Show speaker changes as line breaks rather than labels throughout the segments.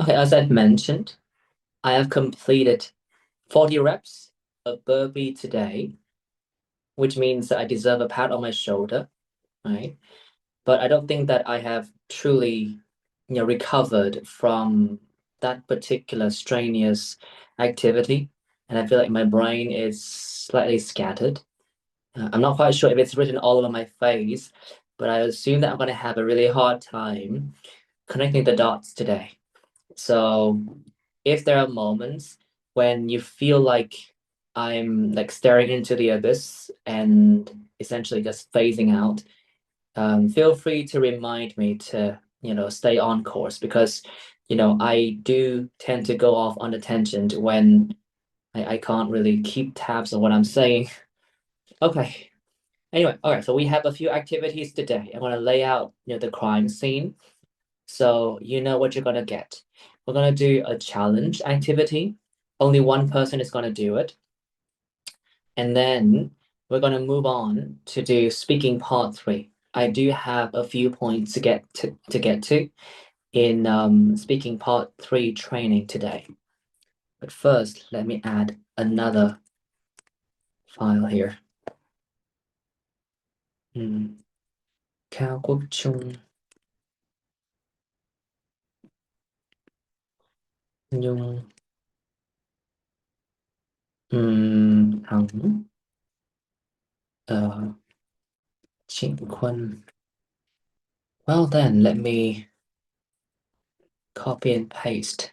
Okay, as I've mentioned, I have completed 40 reps of burpee today, which means that I deserve a pat on my shoulder, right? But I don't think that I have truly, recovered from that particular strenuous activity. And I feel like my brain is slightly scattered. I'm not quite sure if it's written all over my face, but I assume that I'm going to have a really hard time connecting the dots today. So if there are moments when you feel like I'm like staring into the abyss and essentially just phasing out, feel free to remind me to, stay on course because, I do tend to go off on a tangent when I can't really keep tabs on what I'm saying. Okay. Anyway, all right. So we have a few activities today. I'm gonna lay out, the crime scene, so you know what you're gonna get. We're gonna do a challenge activity. Only one person is gonna do it, and then we're gonna move on to do speaking part three. I do have a few points to get to in speaking part three training today. But first, let me add another file here. Cao Quốc Trung, Nhung, Thắng, Trịnh Quân. Well then, let me copy and paste.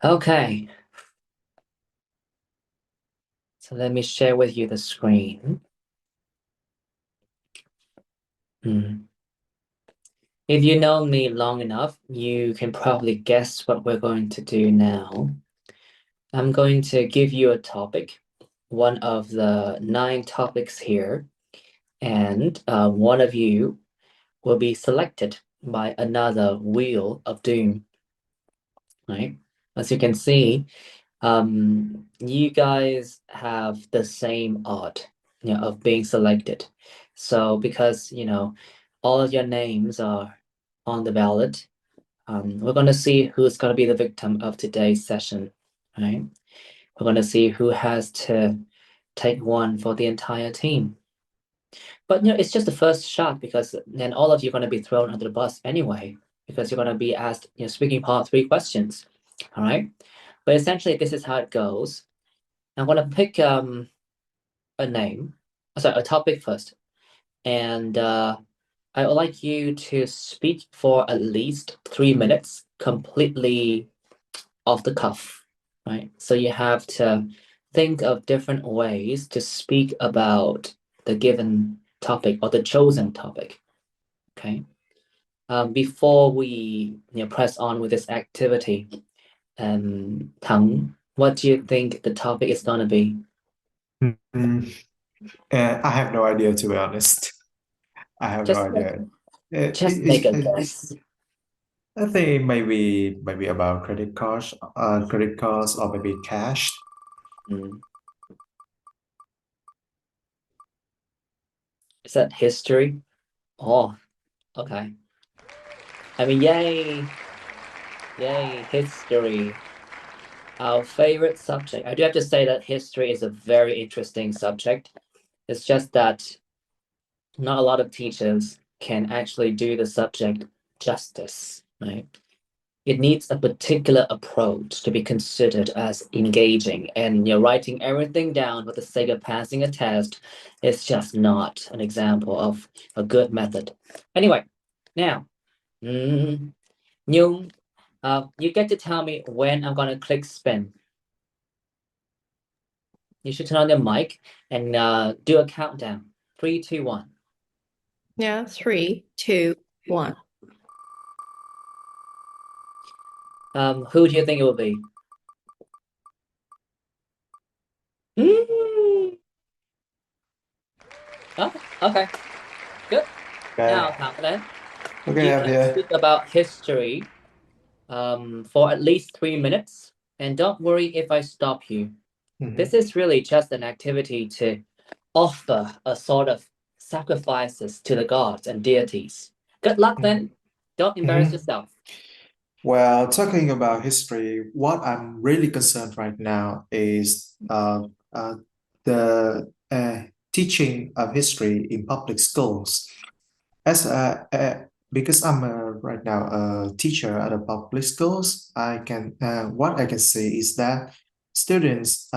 Okay. So let me share with you the screen. If you know me long enough, you can probably guess what we're going to do now. I'm going to give you a topic, one of the 9 topics here, and one of you will be selected by another wheel of doom, right? As you can see, you guys have the same odd, of being selected. So because, all of your names are on the ballot, we're going to see who's going to be the victim of today's session, right? We're going to see who has to take one for the entire team. But, it's just the first shot because then all of you are going to be thrown under the bus anyway, because you're going to be asked, speaking part 3 questions, all right? But essentially, this is how it goes. I'm going to pick a topic first. And I would like you to speak for at least 3 minutes, completely off the cuff, right? So you have to think of different ways to speak about the given topic or the chosen topic, okay? Before we press on with this activity, Thắng, what do you think the topic is going to be?
I have no idea, to be honest. I have no
Just
idea.
just make a guess.
I think maybe about credit cards, or maybe cash.
Mm. Is that history? Oh, okay. I mean, yay, history. Our favorite subject. I do have to say that history is a very interesting subject. It's just that not a lot of teachers can actually do the subject justice, right? It needs a particular approach to be considered as engaging, and writing everything down for the sake of passing a test is just not an example of a good method. Anyway, now, Nhung, you get to tell me when I'm gonna click spin. You should turn on your mic and do a countdown. 3, 2, 1.
Yeah, 3, 2, 1.
Who do you think it will be? Oh, okay, good.
Okay.
Now, Thắng,
Okay,
you
I'm
can
here.
speak about history for at least 3 minutes, and don't worry if I stop you. This is really just an activity to offer a sort of sacrifices to the gods and deities. Good luck then. Don't embarrass yourself.
Well, talking about history, what I'm really concerned right now is the teaching of history in public schools. As because I'm right now a teacher at a public schools, I can what I can see is that students,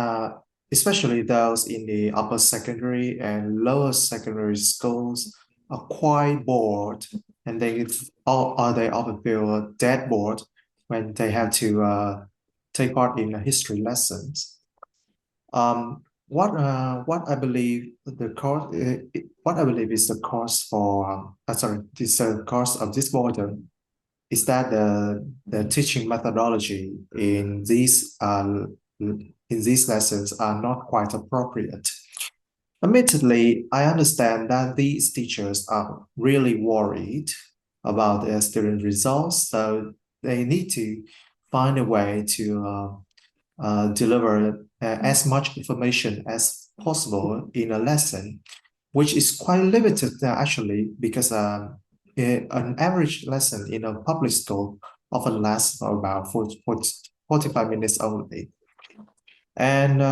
especially those in the upper secondary and lower secondary schools, are quite bored, and they often feel dead bored when they have to take part in history lessons. What I believe the course what I believe is the course for this course of this model is that the teaching methodology in these lessons are not quite appropriate. Admittedly, I understand that these teachers are really worried about their student results, so they need to find a way to deliver as much information as possible in a lesson, which is quite limited actually, because an average lesson in a public school often lasts for about 45 minutes only. And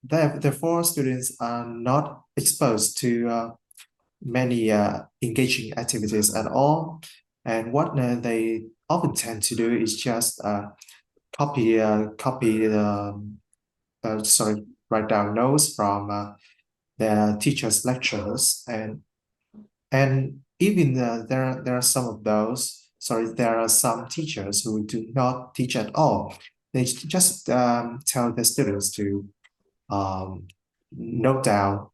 therefore, students are not exposed to many engaging activities at all. And what they often tend to do is just write down notes from their teachers' lectures, and even there are some teachers who do not teach at all. They just tell the students to note down,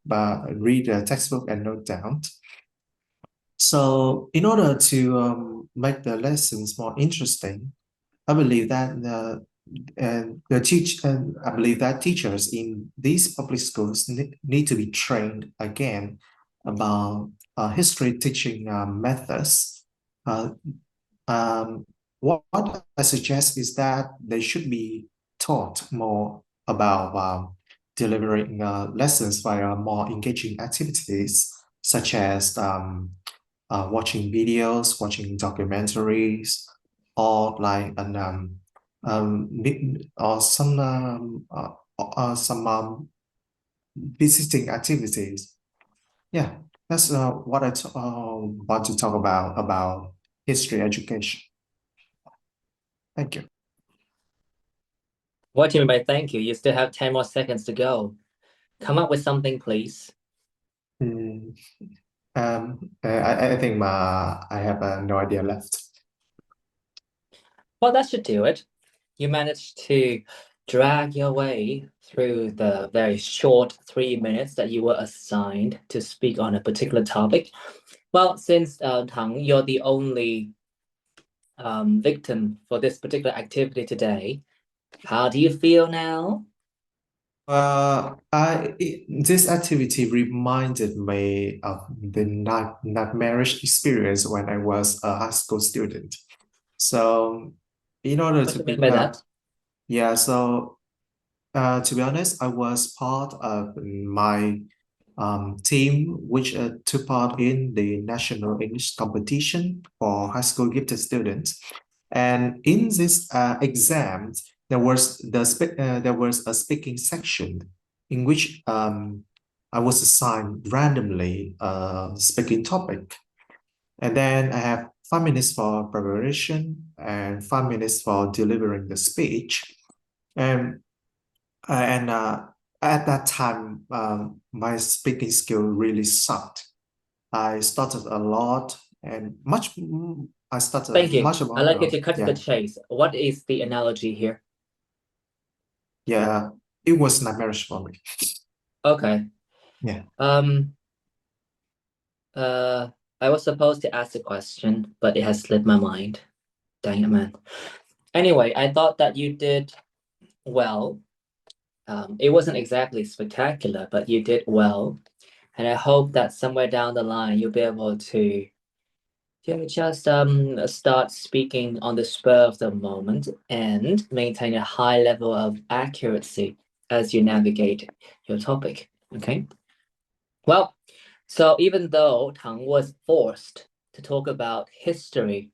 read the textbook and note down. So in order to make the lessons more interesting, I believe that I believe that teachers in these public schools need to be trained again about history teaching methods. What I suggest is that they should be taught more about delivering lessons via more engaging activities, such as watching videos, watching documentaries, or like some visiting activities. Yeah, that's what I want to talk about history education. Thank you.
What do you mean by thank you? You still have 10 more seconds to go. Come up with something, please.
I think I have no idea left.
Well, that should do it. You managed to drag your way through the very short 3 minutes that you were assigned to speak on a particular topic. Well, since Tang, you're the only victim for this particular activity today, how do you feel now?
This activity reminded me of the nightmarish experience when I was a high school student. So, in order
What
to
do you mean by
prepare,
that?
yeah, so to be honest, I was part of my team which took part in the National English competition for high school gifted students. And in this exam, there was a speaking section in which I was assigned randomly a speaking topic. And then I have 5 minutes for preparation and 5 minutes for delivering the speech. And at that time, my speaking skill really sucked. I stuttered a lot and much. I stuttered
Thank you.
much
I'd
about
like you to cut to the
yeah,
chase. What is the analogy here?
yeah. It was nightmarish for me.
Okay.
Yeah.
I was supposed to ask a question, but it has slipped my mind. Dang it, man. Anyway, I thought that you did well. It wasn't exactly spectacular, but you did well. And I hope that somewhere down the line you'll be able to just start speaking on the spur of the moment and maintain a high level of accuracy as you navigate your topic. Okay. Well, so even though Tang was forced to talk about history,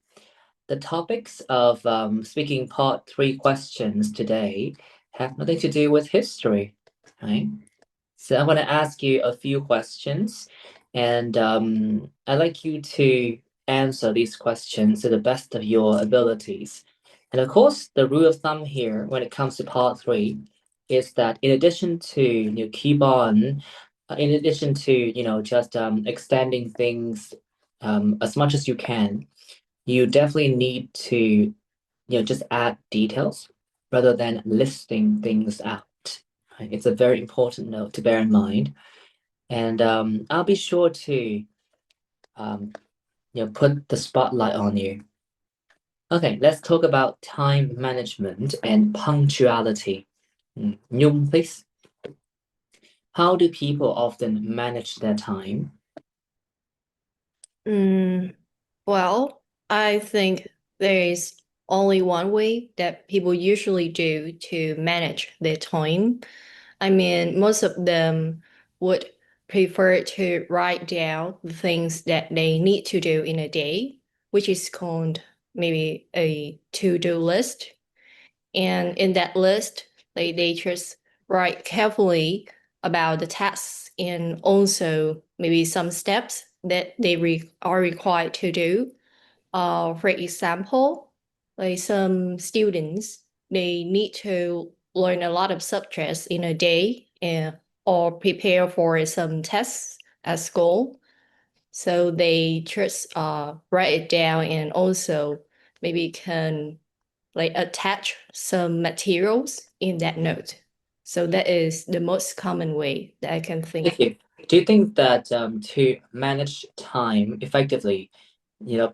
the topics of speaking part 3 questions today have nothing to do with history, right? So I'm going to ask you a few questions, and I'd like you to answer these questions to the best of your abilities. And of course, the rule of thumb here when it comes to part 3 is that in addition to keep on, in addition to just extending things as much as you can, you definitely need to just add details rather than listing things out. Right? It's a very important note to bear in mind. And I'll be sure to put the spotlight on you. Okay, let's talk about time management and punctuality. Nhung, please. How do people often manage their time?
Well, I think there is only one way that people usually do to manage their time. I mean, most of them would prefer to write down the things that they need to do in a day, which is called maybe a to-do list. And in that list, they just write carefully about the tasks and also maybe some steps that they are required to do. For example, like some students, they need to learn a lot of subjects in a day and or prepare for some tests at school. So they just write it down and also maybe can like attach some materials in that note. So that is the most common way that I can think.
Thank you. Do you think that to manage time effectively,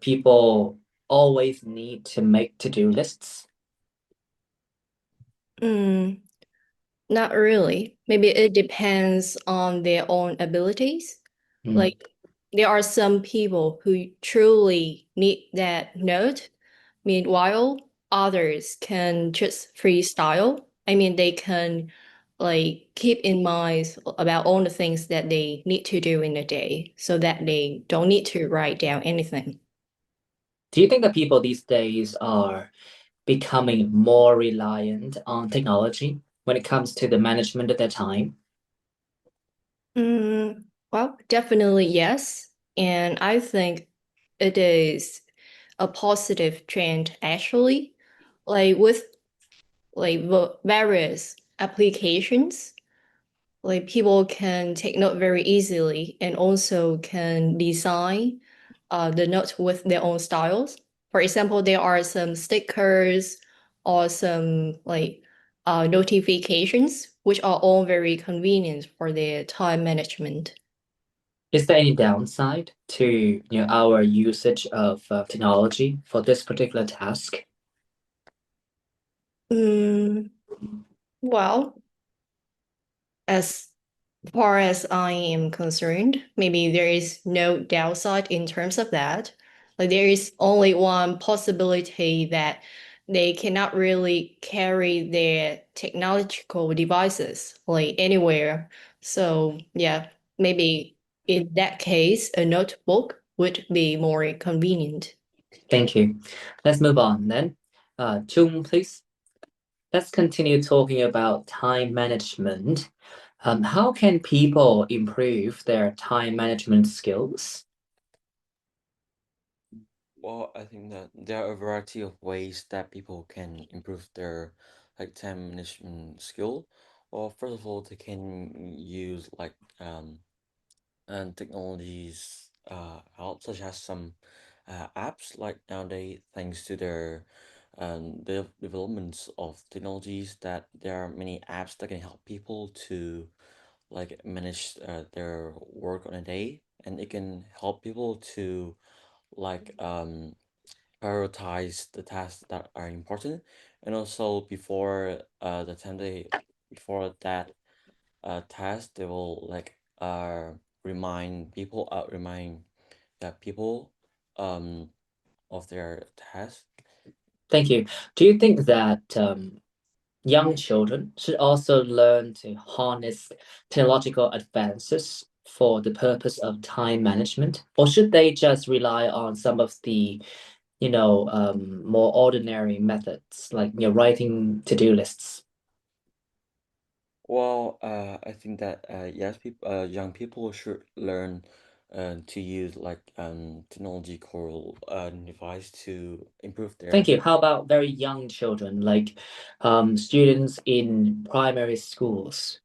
people always need to make to-do lists?
Not really. Maybe it depends on their own abilities. Like there are some people who truly need that note. Meanwhile, others can just freestyle. I mean, they can like keep in mind about all the things that they need to do in a day so that they don't need to write down anything.
Do you think that people these days are becoming more reliant on technology when it comes to the management of their time?
Well, definitely yes. And I think it is a positive trend actually. Like with like various applications, like people can take note very easily and also can design the note with their own styles. For example, there are some stickers or some like notifications, which are all very convenient for their time management.
Is there any downside to our usage of technology for this particular task?
Mm, well, as far as I am concerned, maybe there is no downside in terms of that. Like there is only one possibility that they cannot really carry their technological devices like anywhere. So yeah, maybe in that case, a notebook would be more convenient.
Thank you. Let's move on then. Chung, please. Let's continue talking about time management. How can people improve their time management skills?
Well, I think that there are a variety of ways that people can improve their time management skill. Well, first of all, they can use and technologies help, such as some apps like nowadays, thanks to their the developments of technologies, that there are many apps that can help people to manage their work on a day, and it can help people to like prioritize the tasks that are important, and also before the time they before that task, they will remind that people um of their task.
Thank you. Do you think that young children should also learn to harness technological advances for the purpose of time management, or should they just rely on some of the, more ordinary methods like writing to-do lists?
Well, I think that yes, people, young people should learn to use like technological device to improve
Thank
their.
you. How about very young children, like students in primary schools?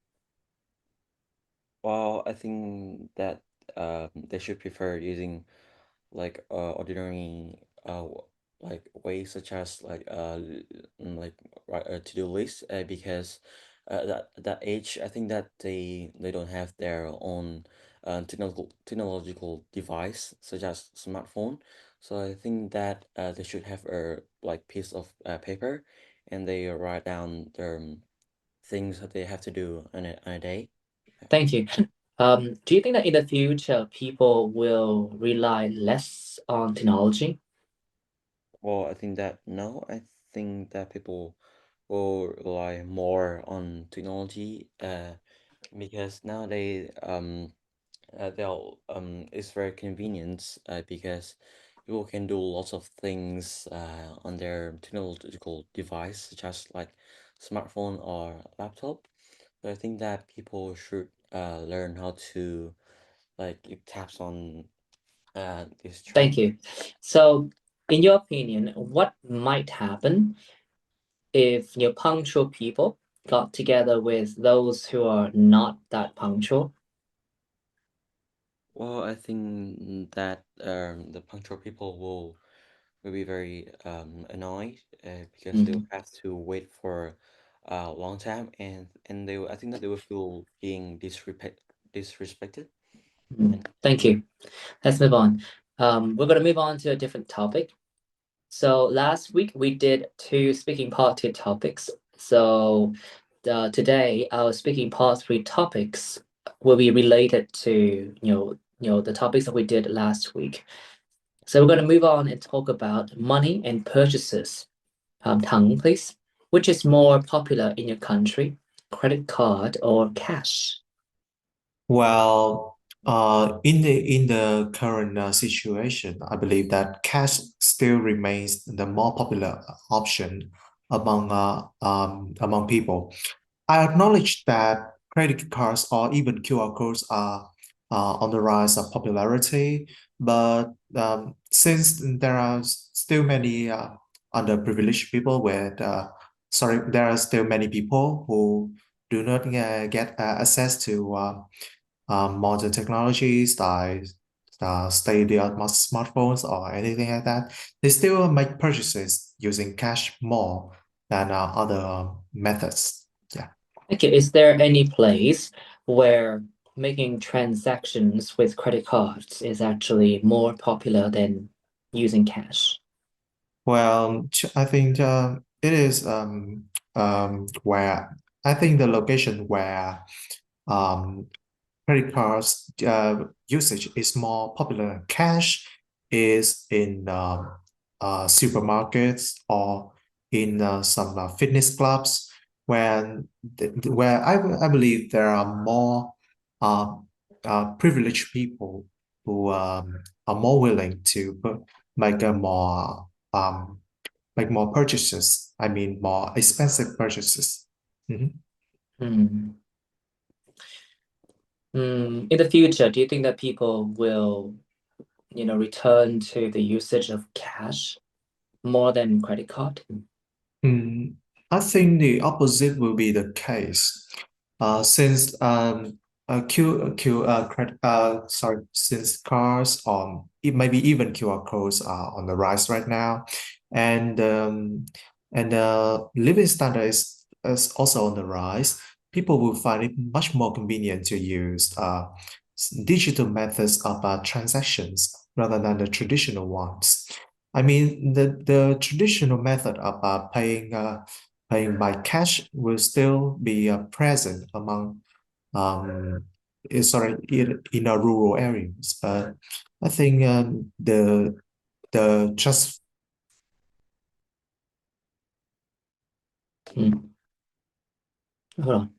Well, I think that they should prefer using like ordinary like ways such as like like to-do list because that age I think that they don't have their own technological device such as smartphone, so I think that they should have a like piece of paper and they write down their things that they have to do on a day.
Thank you. Do you think that in the future people will rely less on technology?
Well, I think that no, I think that people will rely more on technology because nowadays they'll it's very convenient because people can do lots of things on their technological device such as like smartphone or laptop. So I think that people should learn how to like keep tabs on this
Thank
trend.
you. So, in your opinion, what might happen if punctual people got together with those who are not that punctual?
Well, I think that the punctual people will be very annoyed because they will
Mhm.
have to wait for a long time, and I think that they will feel being disrespected. And
Thank you. Let's move on. We're going to move on to a different topic. So last week we did two speaking part 2 topics. So today our speaking part 3 topics will be related to the topics that we did last week. So we're going to move on and talk about money and purchases. Tang, please. Which is more popular in your country, credit card or cash?
Well, in the current situation, I believe that cash still remains the more popular option among people. I acknowledge that credit cards or even QR codes are on the rise of popularity, but since there are still many underprivileged people there are still many people who do not get access to modern technologies like state-of-the-art smartphones or anything like that. They still make purchases using cash more than other methods. Yeah.
Okay, is there any place where making transactions with credit cards is actually more popular than using cash?
Well, I think it is where I think the location where um, credit cards usage is more popular. Cash is in supermarkets or in some fitness clubs where I believe there are more uh, privileged people who are more willing to make a um, more purchases. I mean, more expensive purchases. Mhm.
Hmm. In the future, do you think that people will, return to the usage of cash more than credit card?
Mm, I think the opposite will be the case. Since since cars it maybe even QR codes are on the rise right now, and living standard is also on the rise. People will find it much more convenient to use digital methods of transactions rather than the traditional ones. I mean, the traditional method of paying by cash will still be present among um, in our rural areas, but I think the just
Hmm. Hold on.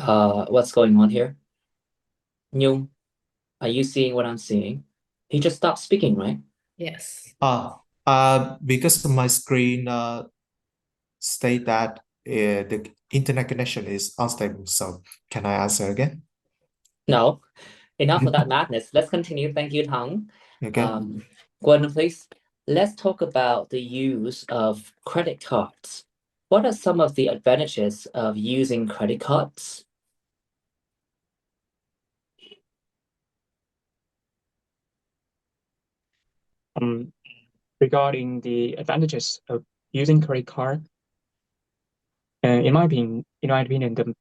What's going on here? Nhung, are you seeing what I'm seeing? He just stopped speaking, right?
Yes.
Because my screen state that the internet connection is unstable. So can I answer again?
No. Enough of that madness. Let's continue. Thank you, Tang.
Okay.
Gordon, please. Let's talk about the use of credit cards. What are some of the advantages of using credit cards?
Regarding the advantages of using credit card, in my opinion, the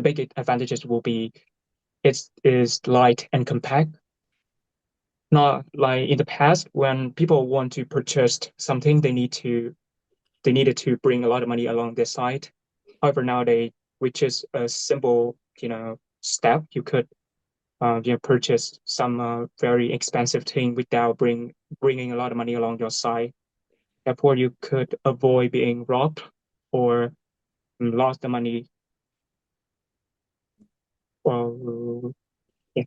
big advantages will be it is light and compact. Not like in the past when people want to purchase something, they needed to bring a lot of money along their side. However, nowadays, with just a simple step, you could purchase some very expensive thing without bringing a lot of money along your side. Therefore, you could avoid being robbed or lost the money. Well, yeah.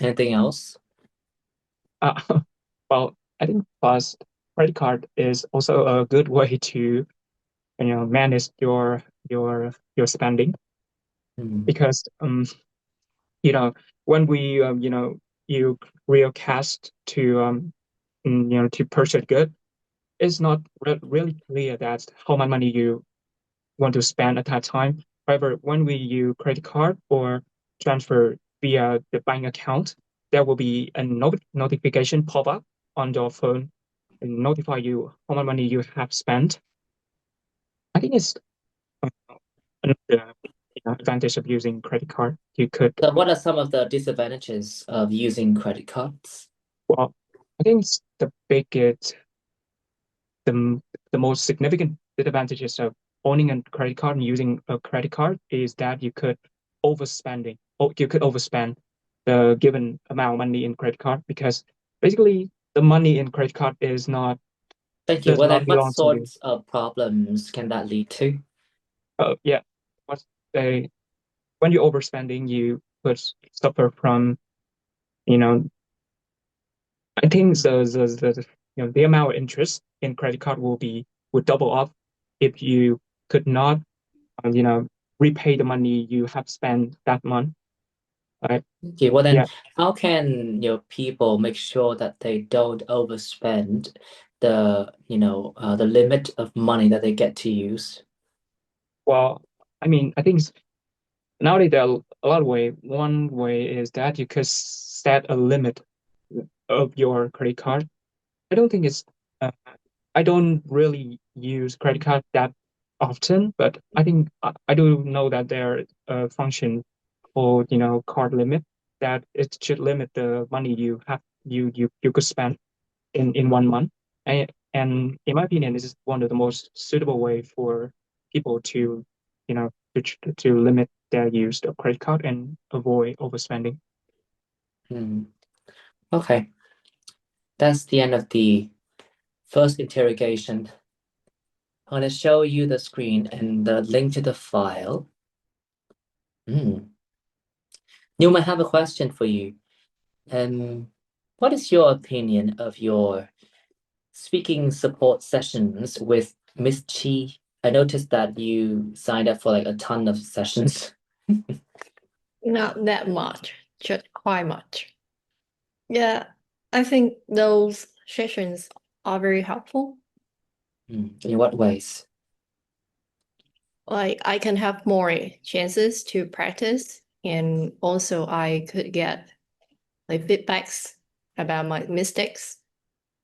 Anything else?
Well, I think plus credit card is also a good way to manage your spending because when we you real cash to to purchase good, it's not really clear that how much money you want to spend at that time. However, when we use credit card or transfer via the bank account, there will be a notification pop up on your phone and notify you how much money you have spent. I think it's another advantage of using credit card. You could.
So what are some of the disadvantages of using credit cards?
Well, I think it's the biggest, the most significant disadvantages of owning a credit card and using a credit card is that you could overspend the given amount of money in credit card because basically the money in credit card
Thank you.
does
Well,
not
then what
belong to you.
sorts of problems can that lead to?
Yeah. When you're overspending, you could suffer from, I think the amount of interest in credit card would double up if you could not, repay the money you have spent that month. Right?
Okay, well then,
Yeah.
how can people make sure that they don't overspend the the limit of money that they get to use?
Well, I mean, I think nowadays there are a lot of ways. One way is that you could set a limit of your credit card. I don't think it's. I don't really use credit card that often, but I think I do know that there a function called card limit that it should limit the money you could spend in 1 month. And in my opinion, this is one of the most suitable way for people to to limit their use of credit card and avoid overspending.
Okay, that's the end of the first interrogation. I'm going to show you the screen and the link to the file. Newman, I have a question for you. What is your opinion of your speaking support sessions with Miss Chi? I noticed that you signed up for like a ton of sessions.
Not that much, just quite much. Yeah, I think those sessions are very helpful.
In what ways?
Like I can have more chances to practice, and also I could get like feedbacks about my mistakes.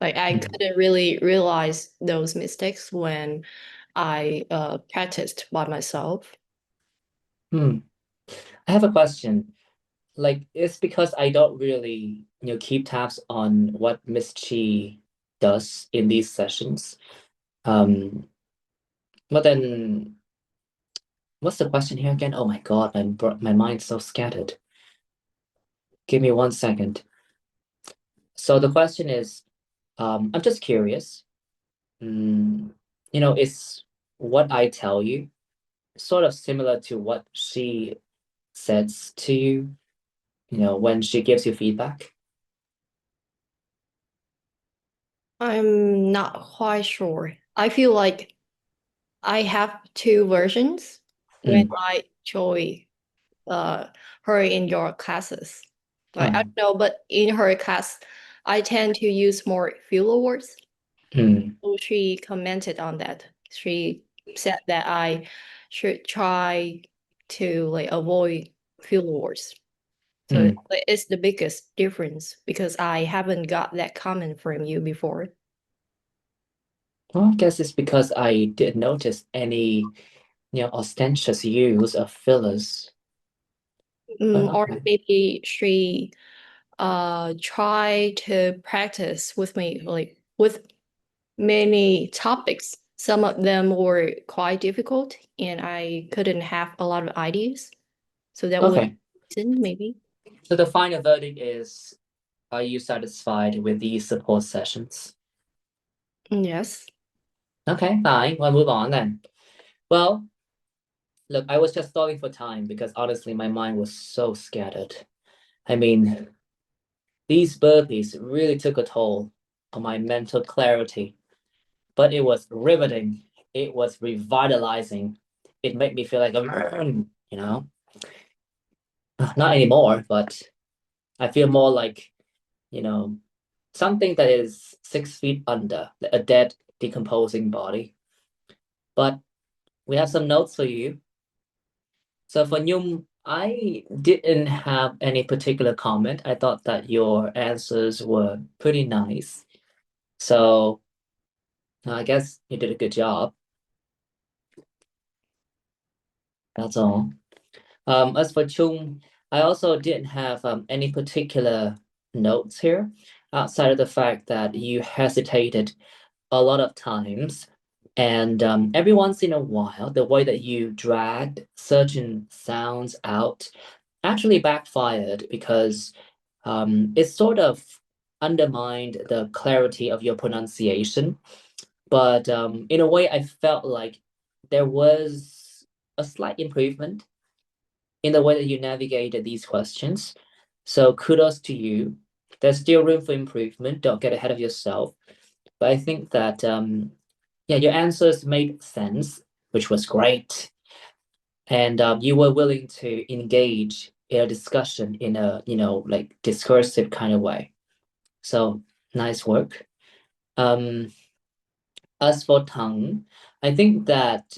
Like I couldn't really realize those mistakes when I practiced by myself.
I have a question. Like, it's because I don't really, keep tabs on what Miss Chi does in these sessions. But then, what's the question here again? Oh my God, my mind's so scattered. Give me 1 second. So the question is, I'm just curious. Is what I tell you sort of similar to what she says to you, when she gives you feedback?
I'm not quite sure. I feel like I have two versions when I join her in your classes. Like, I don't know, but in her class, I tend to use more filler words. So she commented on that. She said that I should try to like avoid filler words. So it's the biggest difference because I haven't got that comment from you before.
Well, I guess it's because I didn't notice any, ostentatious use of fillers.
Or
Okay.
maybe she try to practice with me like with many topics. Some of them were quite difficult and I couldn't have a lot of ideas. So that was
Okay.
the reason, maybe.
So the final verdict is, are you satisfied with these support sessions?
Yes.
Okay, fine. We'll move on then. Well, look, I was just stalling for time because honestly, my mind was so scattered. I mean, these burpees really took a toll on my mental clarity, but it was riveting. It was revitalizing. It made me feel like not anymore, but I feel more like, something that is 6 feet under, a dead, decomposing body. But we have some notes for you. So for Nhung, I didn't have any particular comment. I thought that your answers were pretty nice. So I guess you did a good job. That's all. As for Chung, I also didn't have any particular notes here, outside of the fact that you hesitated a lot of times. And every once in a while, the way that you dragged certain sounds out actually backfired because it sort of undermined the clarity of your pronunciation. But in a way, I felt like there was a slight improvement in the way that you navigated these questions. So kudos to you. There's still room for improvement. Don't get ahead of yourself. But I think that your answers made sense, which was great. And you were willing to engage in a discussion in a, like discursive kind of way. So nice work. As for Tang, I think that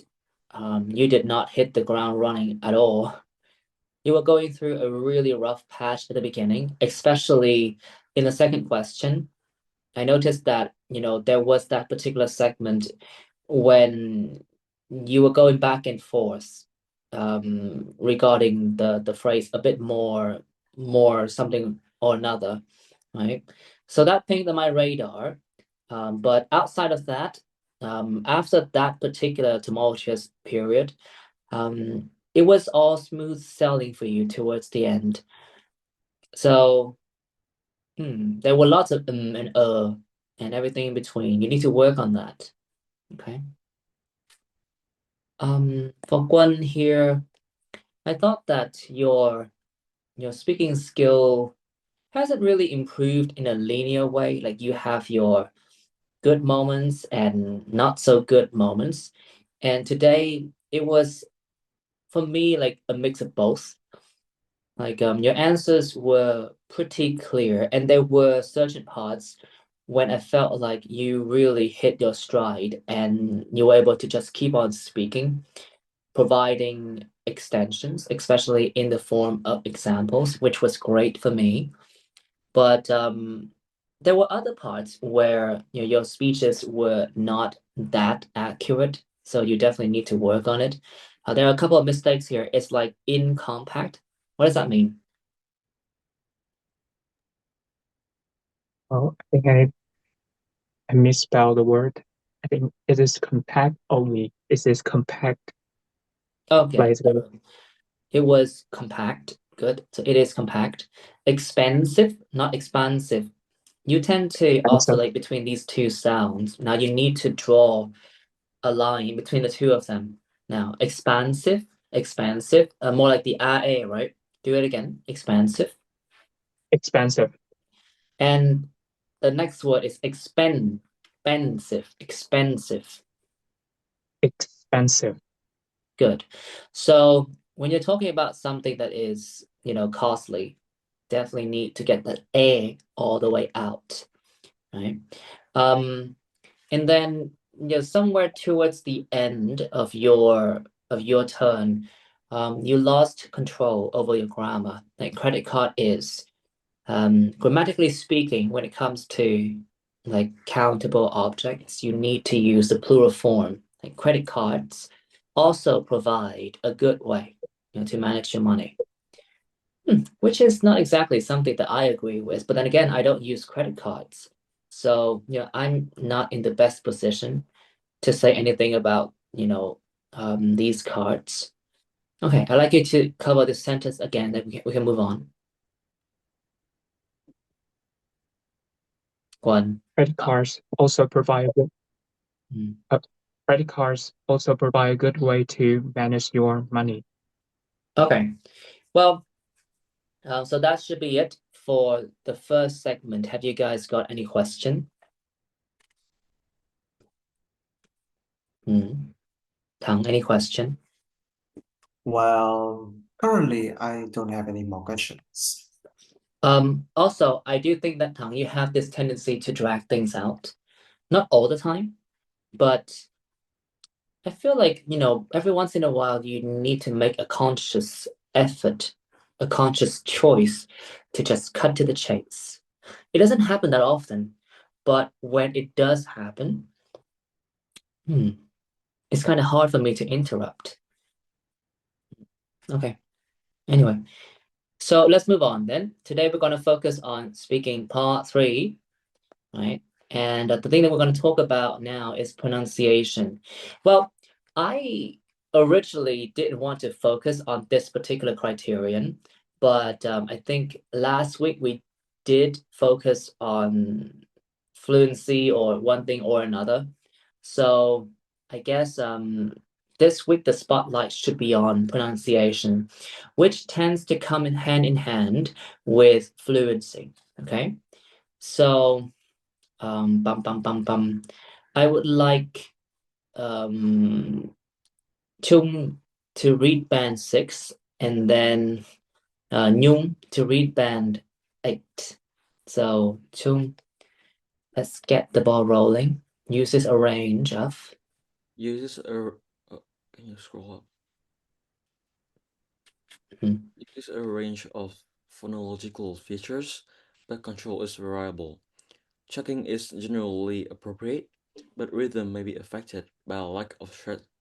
you did not hit the ground running at all. You were going through a really rough patch at the beginning, especially in the second question. I noticed that, there was that particular segment when you were going back and forth regarding the phrase a bit more something or another, right? So that pinged on my radar. But outside of that, after that particular tumultuous period, it was all smooth sailing for you towards the end. So there were lots of and and everything in between. You need to work on that. Okay. For Guan here, I thought that your speaking skill hasn't really improved in a linear way. Like you have your good moments and not so good moments. And today it was for me like a mix of both. Like your answers were pretty clear, and there were certain parts when I felt like you really hit your stride and you were able to just keep on speaking, providing extensions, especially in the form of examples, which was great for me. But there were other parts where your speeches were not that accurate, so you definitely need to work on it. There are a couple of mistakes here. It's like incompact. What does that mean?
Well, I think I misspelled the word. I think it is compact only. It is compact.
Okay,
Like
it was compact. Good. So it is compact. Expensive, not expansive. you tend to oscillate between these two sounds. Now you need to draw a line between the two of them. Now, expansive, more like the RA, right? Do it again, expansive.
Expensive.
And the next word is expensive.
Expensive.
Good. So when you're talking about something that is, costly, definitely need to get that A all the way out, right? And then, somewhere towards the end of your turn, you lost control over your grammar. Like credit card is, grammatically speaking, when it comes to like countable objects, you need to use the plural form. Like credit cards also provide a good way, to manage your money. Which is not exactly something that I agree with, but then again, I don't use credit cards. So, I'm not in the best position to say anything about, these cards. Okay, I'd like you to cover this sentence again, then we can move on. One.
Credit cards also provide
Mm.
credit cards also provide a good way to manage your money.
Okay, well, so that should be it for the first segment. Have you guys got any question? Thắng, any question?
Well, currently, I don't have any more questions.
Also, I do think that Thắng, you have this tendency to drag things out. Not all the time, but I feel like, every once in a while you need to make a conscious effort, a conscious choice to just cut to the chase. It doesn't happen that often, but when it does happen, it's kind of hard for me to interrupt. Okay. Anyway, so let's move on then. Today we're going to focus on speaking part 3, right? And the thing that we're going to talk about now is pronunciation. Well, I originally didn't want to focus on this particular criterion, but I think last week we did focus on fluency or one thing or another. So I guess this week the spotlight should be on pronunciation, which tends to come in hand with fluency. Okay, so I would like Chung to read band 6 and then Nhung to read band 8. So Chung, let's get the ball rolling. Uses a range of.
Uses a can you scroll up? Uses a range of phonological features, but control is variable. Checking is generally appropriate, but rhythm may be affected by a lack of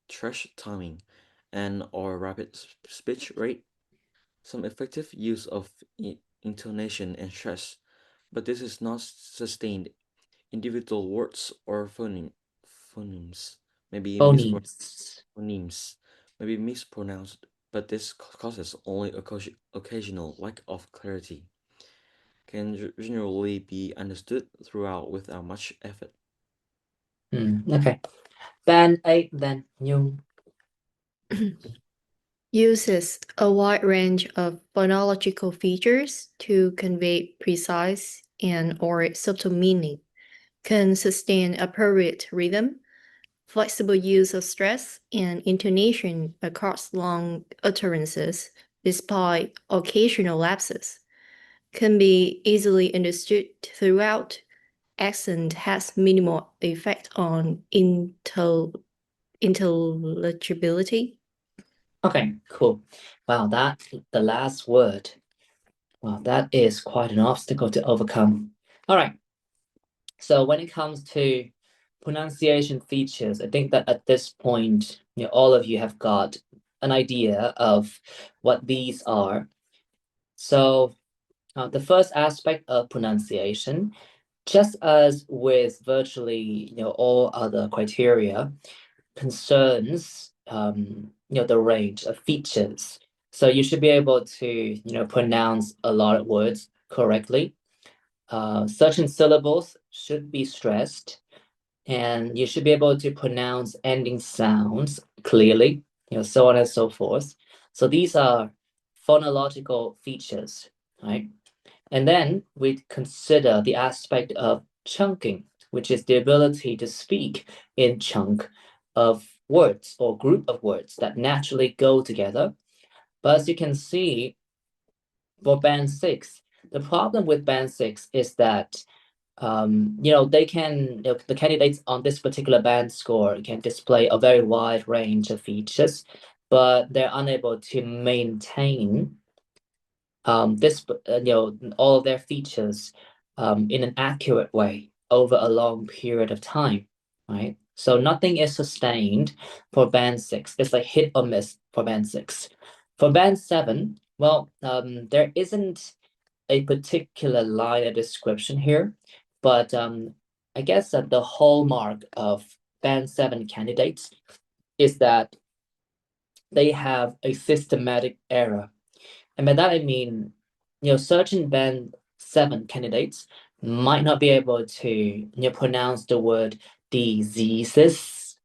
stretch timing and or rapid speech rate. Some effective use of intonation and stress, but this is not sustained. Individual words or phonemes may be
Phonemes.
mispronounced, but this causes only occasional lack of clarity. Can generally be understood throughout without much effort.
Okay. Band 8 then, Nhung.
Uses a wide range of phonological features to convey precise and or subtle meaning, can sustain appropriate rhythm, flexible use of stress and intonation across long utterances despite occasional lapses, can be easily understood throughout. Accent has minimal effect on intelligibility.
Okay, cool. Wow, the last word. Wow, that is quite an obstacle to overcome. All right. So when it comes to pronunciation features, I think that at this point, all of you have got an idea of what these are. So the first aspect of pronunciation, just as with virtually all other criteria, concerns the range of features. So you should be able to pronounce a lot of words correctly. certain syllables should be stressed, and you should be able to pronounce ending sounds clearly, so on and so forth. So these are phonological features, right? And then we consider the aspect of chunking, which is the ability to speak in chunk of words or group of words that naturally go together. But as you can see, for band 6, the problem with band 6 is that the candidates on this particular band score can display a very wide range of features, but they're unable to maintain all of their features in an accurate way over a long period of time, right? So nothing is sustained for band 6. It's like hit or miss for band 6. For band 7, well, there isn't a particular line of description here, but I guess that the hallmark of band 7 candidates is that they have a systematic error. And by that I mean, certain band 7 candidates might not be able to pronounce the word diseases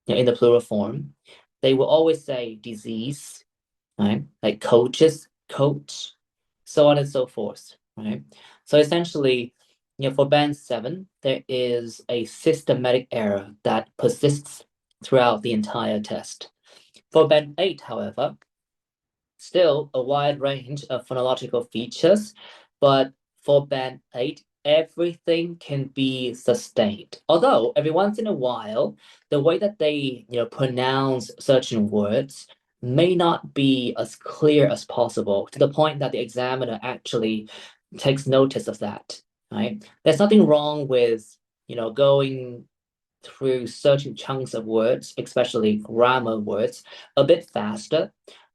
in the plural form. They will always say disease, right? Like coaches, coach, so on and so forth, right? So essentially, for band 7, there is a systematic error that persists throughout the entire test. For band 8, however, still a wide range of phonological features, but for band 8, everything can be sustained. Although every once in a while, the way that they pronounce certain words may not be as clear as possible, to the point that the examiner actually takes notice of that, right? There's nothing wrong with going through certain chunks of words, especially grammar words, a bit faster,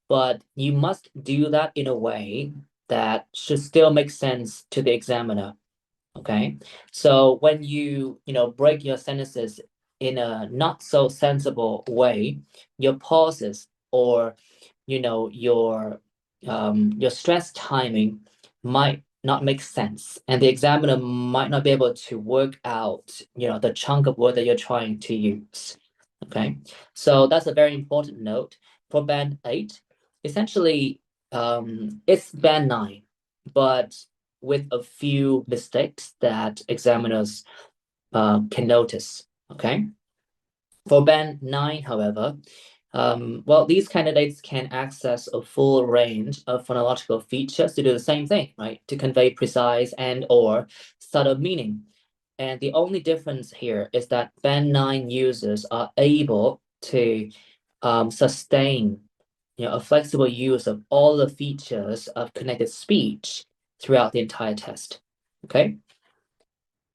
but you must do that in a way that should still make sense to the examiner. Okay, so when you break your sentences in a not so sensible way, your pauses or your stress timing might not make sense, and the examiner might not be able to work out the chunk of word that you're trying to use. Okay, so that's a very important note. For band 8, essentially it's band 9, but with a few mistakes that examiners can notice. Okay, for band 9, however, well, these candidates can access a full range of phonological features to do the same thing, right? To convey precise and or subtle meaning. And the only difference here is that band 9 users are able to sustain a flexible use of all the features of connected speech throughout the entire test. Okay.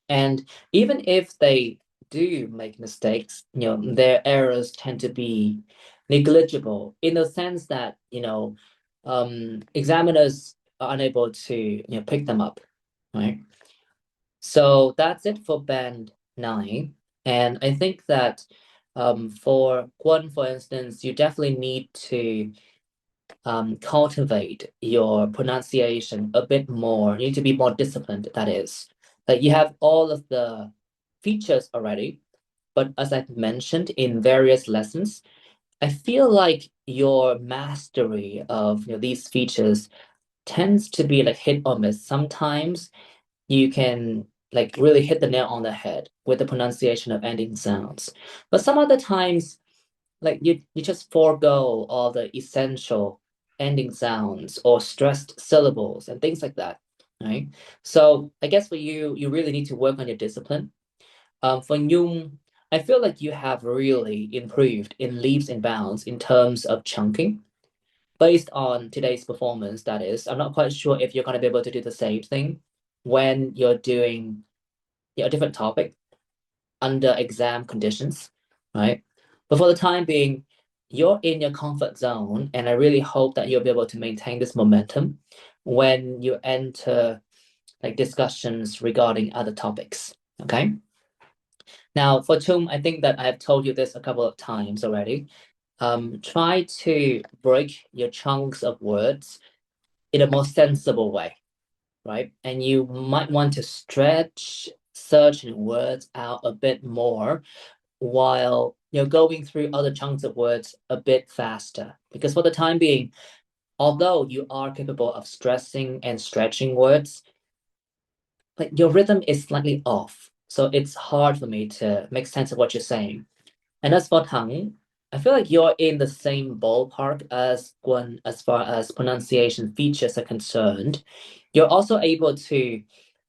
And even if they do make mistakes, their errors tend to be negligible in the sense that, examiners are unable to, pick them up, right? So that's it for band 9. And I think that for Guan, for instance, you definitely need to cultivate your pronunciation a bit more. You need to be more disciplined, that is. Like you have all of the features already, but as I've mentioned in various lessons, I feel like your mastery of these features tends to be like hit or miss. Sometimes you can like really hit the nail on the head with the pronunciation of ending sounds, but some other times like you just forego all the essential ending sounds or stressed syllables and things like that, right? So I guess for you, you really need to work on your discipline. For Nhung, I feel like you have really improved in leaps and bounds in terms of chunking. Based on today's performance, that is, I'm not quite sure if you're going to be able to do the same thing when you're doing a different topic under exam conditions, right? But for the time being, you're in your comfort zone, and I really hope that you'll be able to maintain this momentum when you enter like discussions regarding other topics. Okay. Now, for Tum, I think that I have told you this a couple of times already. Try to break your chunks of words in a more sensible way, right? And you might want to stretch certain words out a bit more while going through other chunks of words a bit faster. Because for the time being, although you are capable of stressing and stretching words, like your rhythm is slightly off. So it's hard for me to make sense of what you're saying. And as for Tang, I feel like you're in the same ballpark as Guan as far as pronunciation features are concerned. You're also able to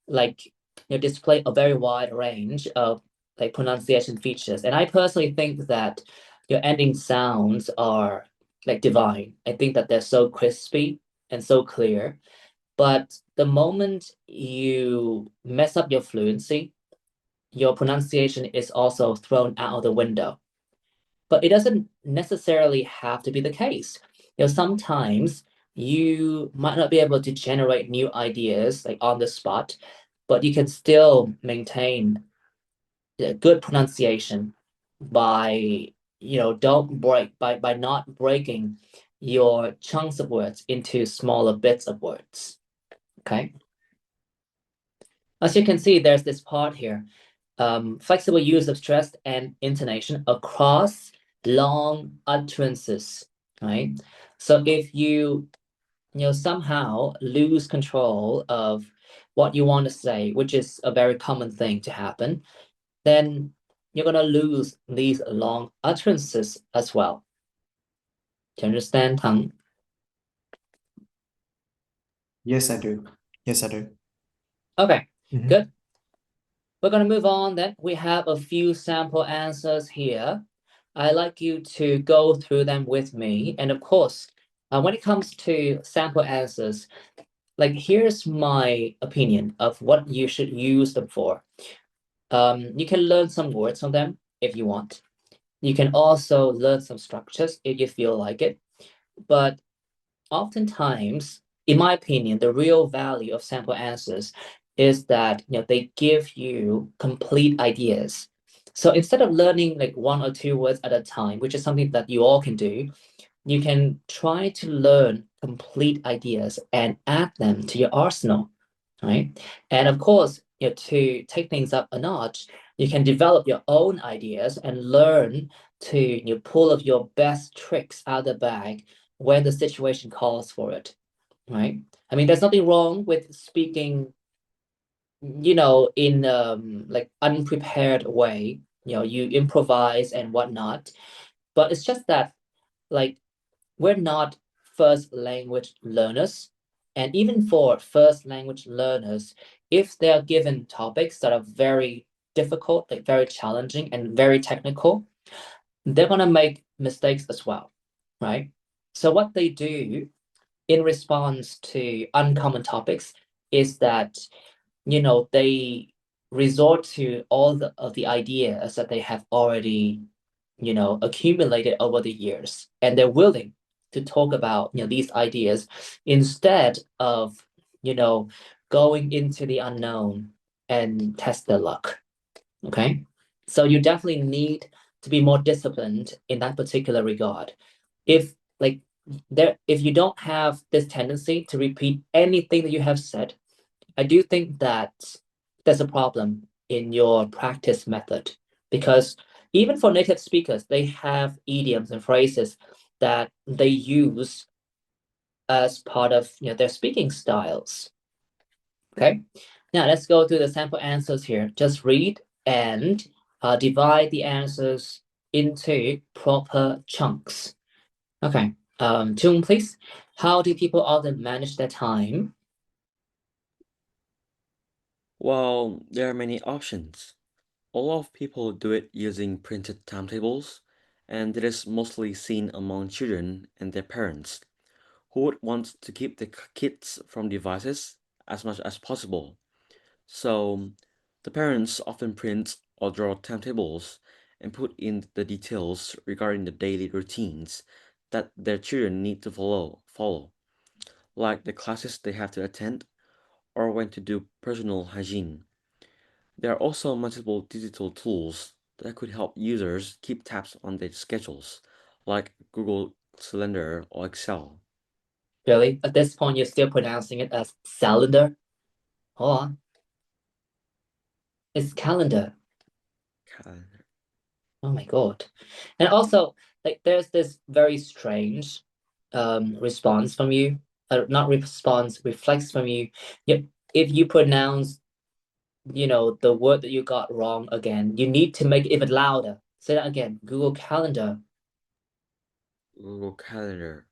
like display a very wide range of like pronunciation features. And I personally think that your ending sounds are like divine. I think that they're so crispy and so clear. But the moment you mess up your fluency, your pronunciation is also thrown out of the window. But it doesn't necessarily have to be the case. Sometimes you might not be able to generate new ideas like on the spot, but you can still maintain good pronunciation by don't break by not breaking your chunks of words into smaller bits of words. Okay. As you can see, there's this part here. Flexible use of stress and intonation across long utterances, right? So if you somehow lose control of what you want to say, which is a very common thing to happen, then you're gonna lose these long utterances as well. Do you understand, Tang?
Yes, I do. Yes, I do.
Okay,
Mhm.
good. We're gonna move on then. We have a few sample answers here. I'd like you to go through them with me. And of course, when it comes to sample answers, like here's my opinion of what you should use them for. You can learn some words from them if you want. You can also learn some structures if you feel like it. But oftentimes, in my opinion, the real value of sample answers is that they give you complete ideas. So instead of learning like one or two words at a time, which is something that you all can do, you can try to learn complete ideas and add them to your arsenal, right? And of course, to take things up a notch, you can develop your own ideas and learn to pull of your best tricks out of the bag when the situation calls for it, right? I mean, there's nothing wrong with speaking, in like unprepared way. You improvise and whatnot, but it's just that like we're not first language learners. And even for first language learners, if they are given topics that are very difficult, like very challenging and very technical, they're going to make mistakes as well, right? So what they do in response to uncommon topics is that they resort to all of the ideas that they have already accumulated over the years, and they're willing to talk about these ideas instead of going into the unknown and test their luck. Okay, so you definitely need to be more disciplined in that particular regard. If like if you don't have this tendency to repeat anything that you have said, I do think that there's a problem in your practice method, because even for native speakers, they have idioms and phrases that they use as part of their speaking styles. Okay, now let's go through the sample answers here. Just read and divide the answers into proper chunks. Okay, Chung, please. How do people often manage their time?
Well, there are many options. A lot of people do it using printed timetables, and it is mostly seen among children and their parents, who would want to keep the kids from devices as much as possible. So, the parents often print or draw timetables and put in the details regarding the daily routines that their children need to follow, like the classes they have to attend or when to do personal hygiene. There are also multiple digital tools that could help users keep tabs on their schedules, like Google Calendar or Excel.
Really, at this point, you're still pronouncing it as cylinder. Hold on. It's calendar.
Calendar.
Oh my God. And also, like, there's this very strange response from you. Not response, reflex from you. If you pronounce, the word that you got wrong again, you need to make it even louder. Say that again. Google Calendar.
Google Calendar.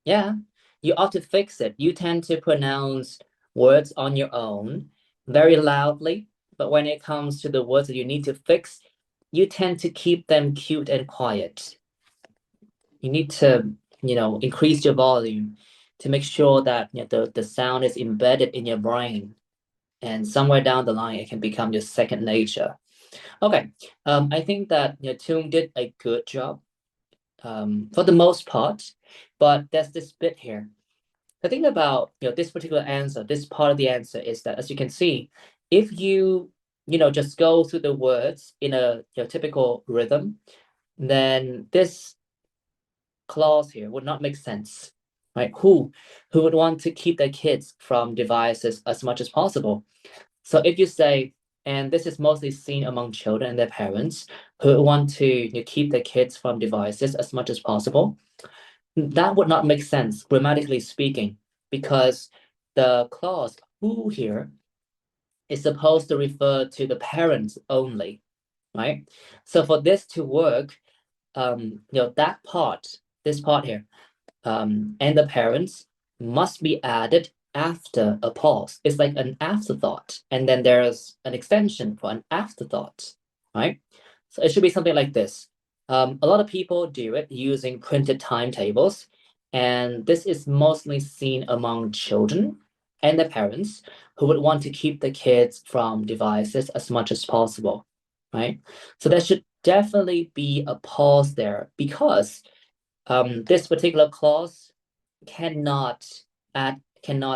Yeah, you ought to fix it. You tend to pronounce words on your own very loudly, but when it comes to the words that you need to fix, you tend to keep them cute and quiet. You need to, increase your volume to make sure that the sound is embedded in your brain. And somewhere down the line, it can become your second nature. Okay, I think that Toon did a good job for the most part, but there's this bit here. The thing about this particular answer, this part of the answer is that, as you can see, if you just go through the words in a typical rhythm, then this clause here would not make sense, right? Who would want to keep their kids from devices as much as possible? So if you say, and this is mostly seen among children and their parents who want to keep their kids from devices as much as possible, that would not make sense grammatically speaking, because the clause who here is supposed to refer to the parents only, right? So for this to work, that part, this part here, and the parents must be added after a pause. It's like an afterthought, and then there's an extension for an afterthought, right? So it should be something like this. A lot of people do it using printed timetables, and this is mostly seen among children and their parents who would want to keep the kids from devices as much as possible, right? So there should definitely be a pause there, because this particular clause cannot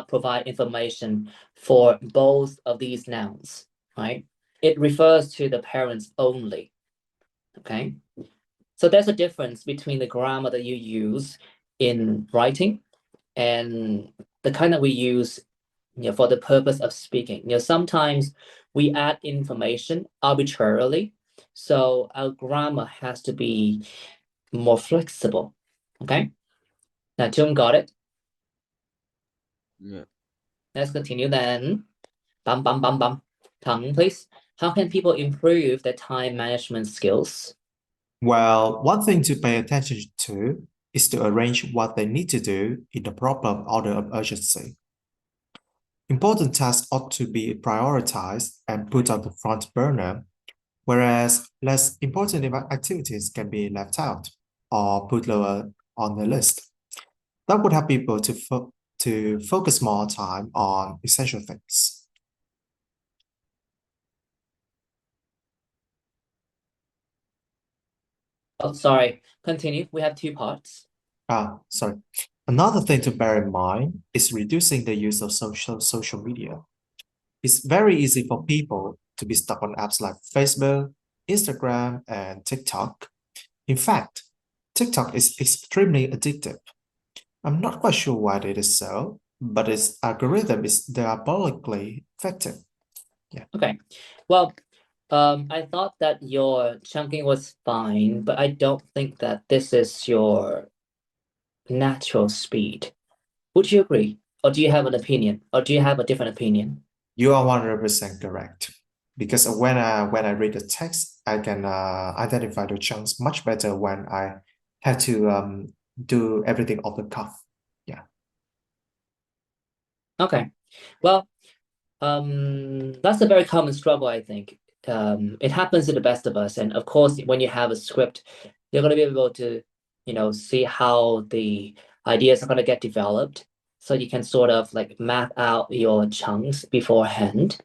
provide information for both of these nouns, right? It refers to the parents only. Okay, so there's a difference between the grammar that you use in writing and the kind that we use for the purpose of speaking. Sometimes we add information arbitrarily, so our grammar has to be more flexible. Okay, now Jung got it.
Yeah.
Let's continue then. Bum bum bum bum. Tang, please. How can people improve their time management skills?
Well, one thing to pay attention to is to arrange what they need to do in the proper order of urgency. Important tasks ought to be prioritized and put on the front burner, whereas less important activities can be left out or put lower on the list. That would help people to focus more time on essential things.
Oh, sorry. Continue. We have two parts.
Sorry. Another thing to bear in mind is reducing the use of social media. It's very easy for people to be stuck on apps like Facebook, Instagram, and TikTok. In fact, TikTok is extremely addictive. I'm not quite sure why it is so, but its algorithm is diabolically effective. Yeah.
Okay. Well, I thought that your chunking was fine, but I don't think that this is your natural speed. Would you agree? Or do you have an opinion? Or do you have a different opinion?
You are 100% correct. Because when I read the text, I can identify the chunks much better when I have to do everything off the cuff. Yeah.
Okay. Well, that's a very common struggle, I think. It happens to the best of us. And of course, when you have a script, you're going to be able to, see how the ideas are going to get developed. So you can sort of like map out your chunks beforehand.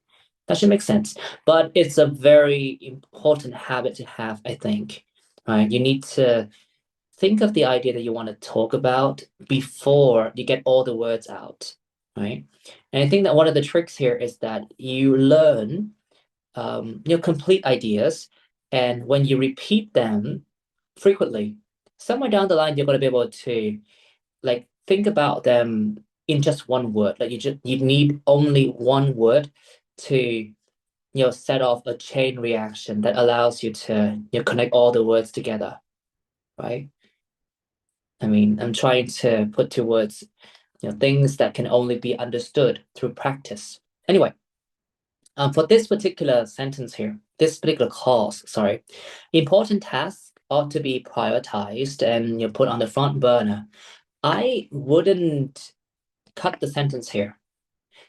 That should make sense. But it's a very important habit to have, I think. Right? You need to think of the idea that you want to talk about before you get all the words out, right? And I think that one of the tricks here is that you learn, complete ideas, and when you repeat them frequently, somewhere down the line, you're going to be able to like think about them in just one word. Like you need only one word to set off a chain reaction that allows you to connect all the words together, right? I mean, I'm trying to put to words things that can only be understood through practice. Anyway, for this particular sentence here, this particular clause, sorry, important tasks ought to be prioritized and put on the front burner. I wouldn't cut the sentence here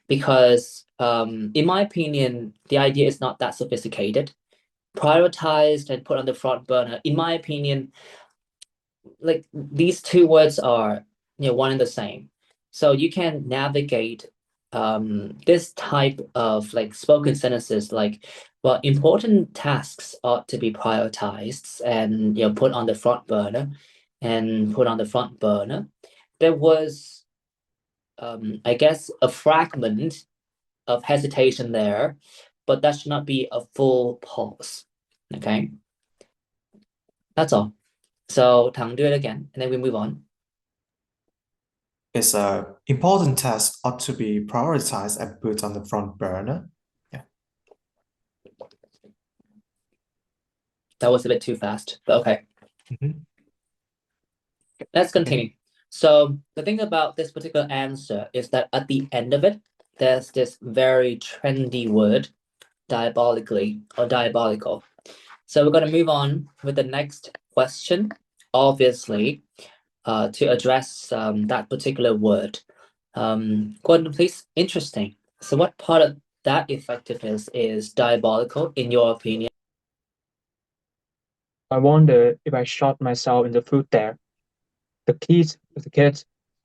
because, in my opinion, the idea is not that sophisticated. Prioritized and put on the front burner, in my opinion, like these two words are one and the same. So you can navigate this type of like spoken sentences like, well, important tasks ought to be prioritized and put on the front burner and put on the front burner. There was I guess a fragment of hesitation there, but that should not be a full pause. Okay, that's all. So Tang, do it again, and then we move on.
It's important tasks ought to be prioritized and put on the front burner. Yeah.
That was a bit too fast, but okay.
Mhm.
Let's continue. So the thing about this particular answer is that at the end of it, there's this very trendy word, diabolically or diabolical. So we're going to move on with the next question, obviously, to address that particular word. Gordon, please. Interesting. So what part of that effectiveness is diabolical in your opinion?
I wonder if I shot myself in the foot there. The kids,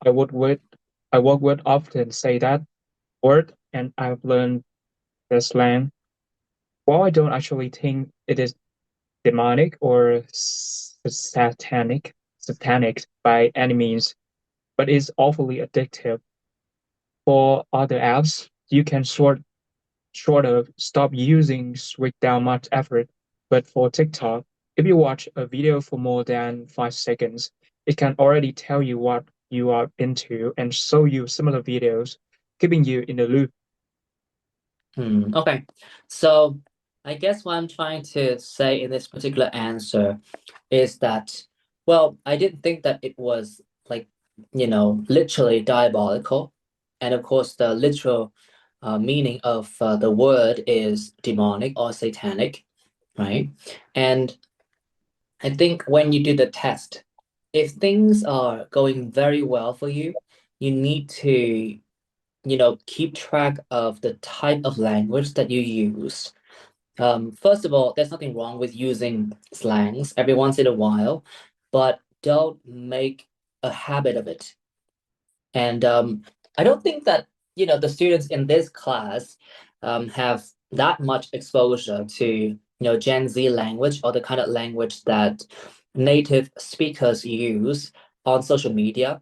I work with often say that word, and I've learned the slang. While I don't actually think it is demonic or satanic by any means, but it's awfully addictive. For other apps, you can sort of stop using without much effort. But for TikTok, if you watch a video for more than 5 seconds, it can already tell you what you are into and show you similar videos, keeping you in the loop.
Okay, so I guess what I'm trying to say in this particular answer is that, well, I didn't think that it was like, literally diabolical. And of course, the literal meaning of the word is demonic or satanic, right? And I think when you do the test, if things are going very well for you, you need to keep track of the type of language that you use. First of all, there's nothing wrong with using slangs every once in a while, but don't make a habit of it. And I don't think that the students in this class have that much exposure to Gen Z language or the kind of language that native speakers use on social media.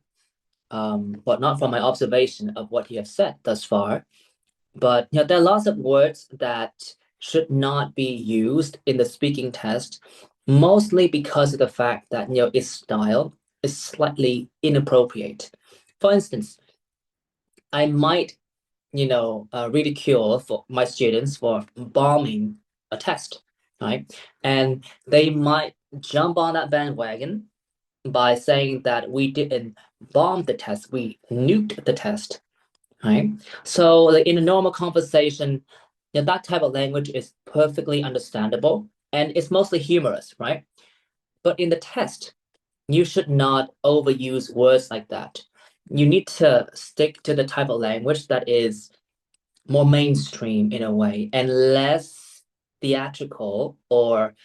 But not from my observation of what you have said thus far. But there are lots of words that should not be used in the speaking test, mostly because of the fact that its style is slightly inappropriate. For instance, I might ridicule for my students for bombing a test, right? And they might jump on that bandwagon by saying that we didn't bomb the test, we nuked the test, right? So like in a normal conversation, that type of language is perfectly understandable and it's mostly humorous, right? But in the test, you should not overuse words like that. You need to stick to the type of language that is more mainstream in a way and less theatrical or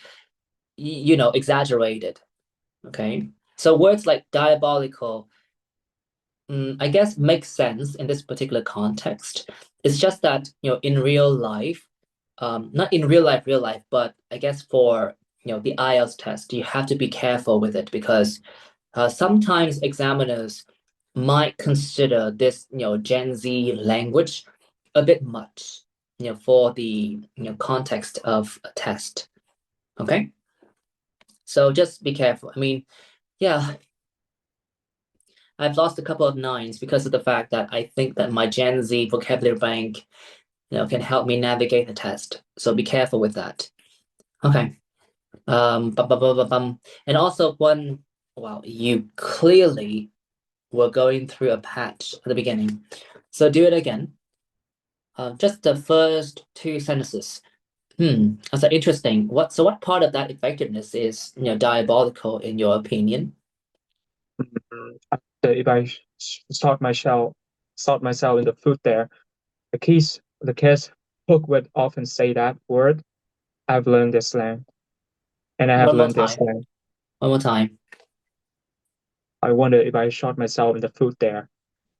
exaggerated. Okay, so words like diabolical, I guess, makes sense in this particular context. It's just that in real life, not in real life, but I guess for the IELTS test, you have to be careful with it because sometimes examiners might consider this Gen Z language a bit much for the context of a test. Okay, so just be careful. I mean, yeah, I've lost a couple of nines because of the fact that I think that my Gen Z vocabulary bank, can help me navigate the test. So be careful with that. Okay. And also wow, you clearly were going through a patch at the beginning. So do it again. Just the first two sentences. That's interesting. What part of that effectiveness is, diabolical in your opinion?
If I start myself in the food there, the kids who would often say that word. I've learned their slang, and I have
One more
learned their
time.
slang.
One more time.
I wonder if I shot myself in the foot there.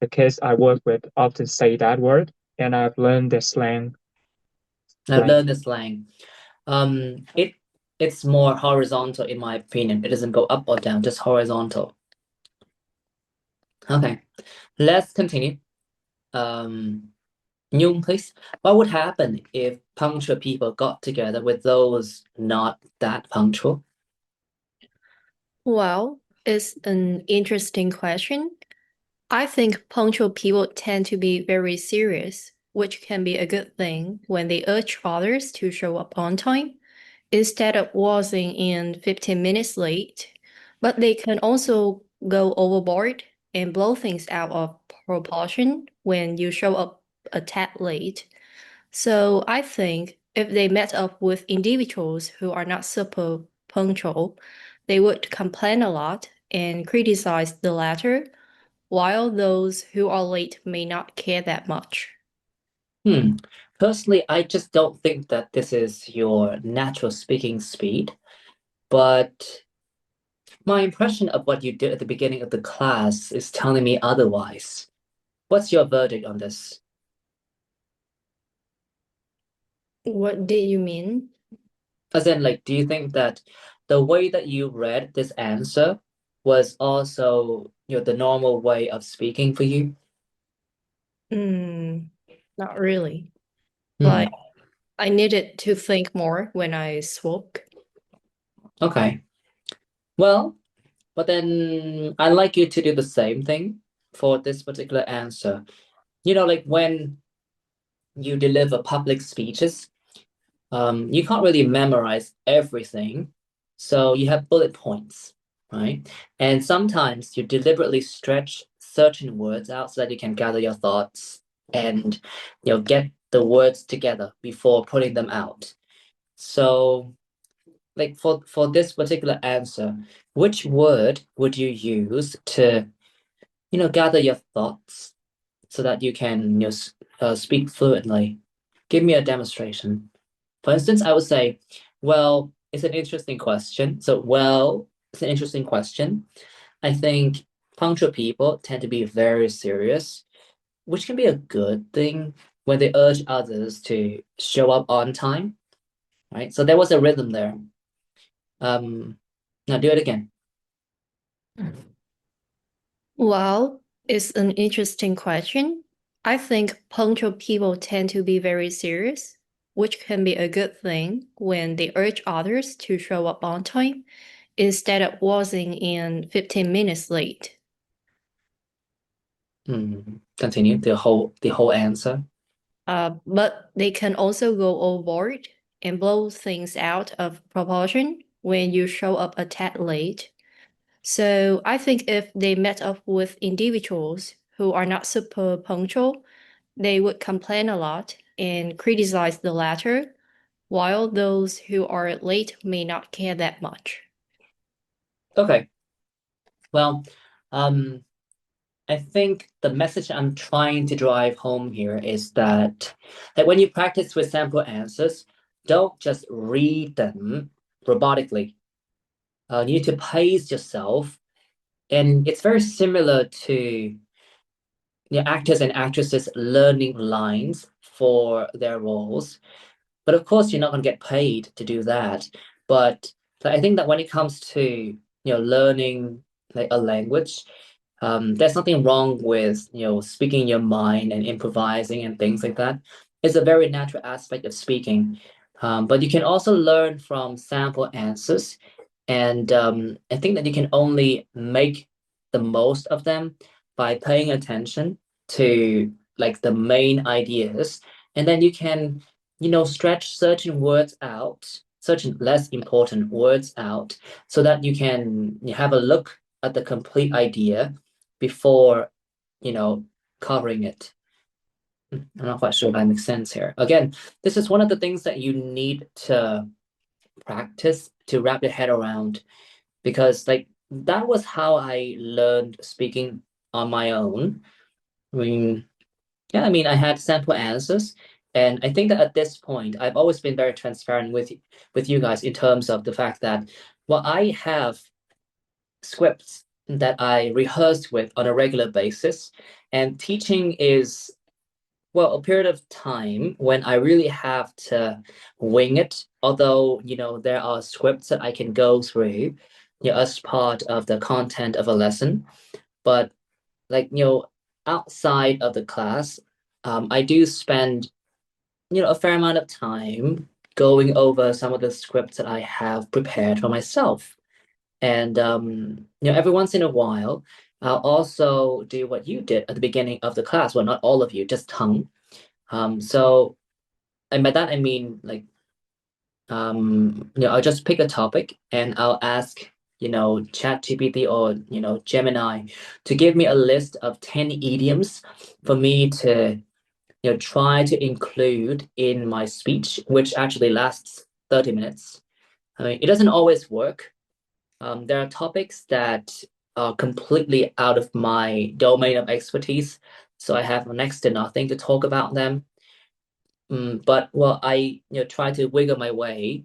The kids I work with often say that word, and I've learned their slang.
I've learned the slang. It's more horizontal in my opinion. It doesn't go up or down, just horizontal. Okay, let's continue. Nyung, please. What would happen if punctual people got together with those not that punctual?
Well, it's an interesting question. I think punctual people tend to be very serious, which can be a good thing when they urge others to show up on time instead of waltzing in 15 minutes late. But they can also go overboard and blow things out of proportion when you show up a tad late. So I think if they met up with individuals who are not super punctual, they would complain a lot and criticize the latter, while those who are late may not care that much.
Personally, I just don't think that this is your natural speaking speed, but my impression of what you did at the beginning of the class is telling me otherwise. What's your verdict on this?
What did you mean?
As in, do you think that the way that you read this answer was also, the normal way of speaking for you?
Not really.
Hmm.
Like, I needed to think more when I spoke.
Okay. Well, but then I'd like you to do the same thing for this particular answer. When you deliver public speeches, you can't really memorize everything. So you have bullet points, right? And sometimes you deliberately stretch certain words out so that you can gather your thoughts and get the words together before putting them out. So for this particular answer, which word would you use to gather your thoughts so that you can speak fluently? Give me a demonstration. For instance, I would say, well, it's an interesting question. So, well, it's an interesting question. I think punctual people tend to be very serious, which can be a good thing when they urge others to show up on time, right? So there was a rhythm there. Now do it again.
Well, it's an interesting question. I think punctual people tend to be very serious, which can be a good thing when they urge others to show up on time instead of waltzing in 15 minutes late.
Continue the whole answer.
But they can also go overboard and blow things out of proportion when you show up a tad late. So I think if they met up with individuals who are not super punctual, they would complain a lot and criticize the latter, while those who are late may not care that much.
Okay. Well, I think the message I'm trying to drive home here is that when you practice with sample answers, don't just read them robotically. You need to pace yourself, and it's very similar to actors and actresses learning lines for their roles. But of course, you're not going to get paid to do that. But I think that when it comes to learning a language, there's nothing wrong with speaking your mind and improvising and things like that. It's a very natural aspect of speaking. But you can also learn from sample answers, and I think that you can only make the most of them by paying attention to like the main ideas, and then you can, stretch certain words out, certain less important words out, so that you can have a look at the complete idea before, covering it. I'm not quite sure if that makes sense here. Again, this is one of the things that you need to practice to wrap your head around, because like that was how I learned speaking on my own. I mean, yeah, I had sample answers, and I think that at this point, I've always been very transparent with you guys in terms of the fact that, well, I have scripts that I rehearsed with on a regular basis, and teaching is, well, a period of time when I really have to wing it. Although, there are scripts that I can go through, as part of the content of a lesson. But like, outside of the class, I do spend, a fair amount of time going over some of the scripts that I have prepared for myself. And, every once in a while, I'll also do what you did at the beginning of the class. Well, not all of you, just Tongue. So, and by that I mean like, I'll just pick a topic and I'll ask, ChatGPT or, Gemini to give me a list of 10 idioms for me to, try to include in my speech, which actually lasts 30 minutes. I mean, it doesn't always work. There are topics that are completely out of my domain of expertise, so I have next to nothing to talk about them. But well, I try to wiggle my way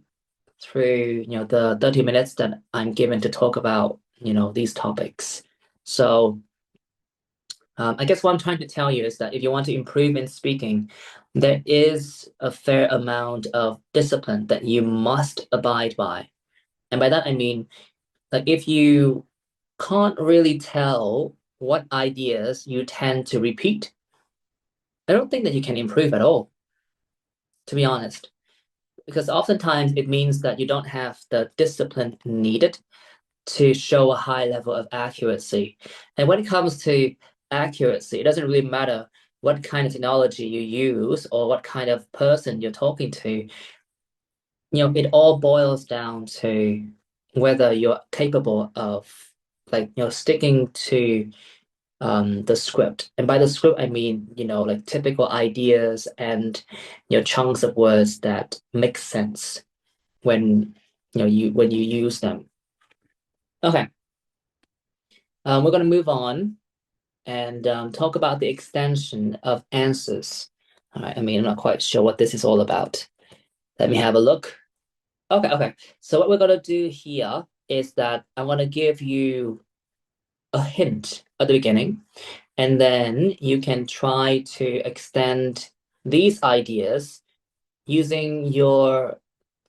through the 30 minutes that I'm given to talk about these topics. So I guess what I'm trying to tell you is that if you want to improve in speaking, there is a fair amount of discipline that you must abide by. And by that I mean, like, if you can't really tell what ideas you tend to repeat, I don't think that you can improve at all, to be honest. Because oftentimes it means that you don't have the discipline needed to show a high level of accuracy. And when it comes to accuracy, it doesn't really matter what kind of technology you use or what kind of person you're talking to. It all boils down to whether you're capable of, like, sticking to the script. And by the script, I mean, like typical ideas and, chunks of words that make sense when, when you use them. Okay. We're going to move on and talk about the extension of answers. All right. I'm not quite sure what this is all about. Let me have a look. Okay. So what we're going to do here is that I want to give you a hint at the beginning, and then you can try to extend these ideas using your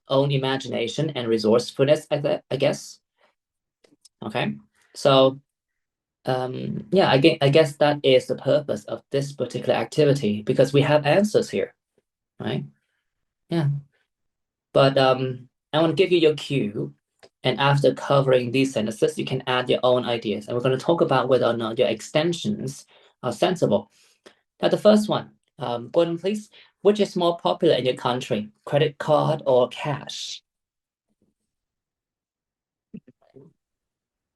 own imagination and resourcefulness, I guess. Okay. So yeah, I guess that is the purpose of this particular activity, because we have answers here, right? Yeah. But I want to give you your cue, and after covering these sentences, you can add your own ideas. And we're going to talk about whether or not your extensions are sensible. Now, the first one, Gordon, please. Which is more popular in your country, credit card or cash?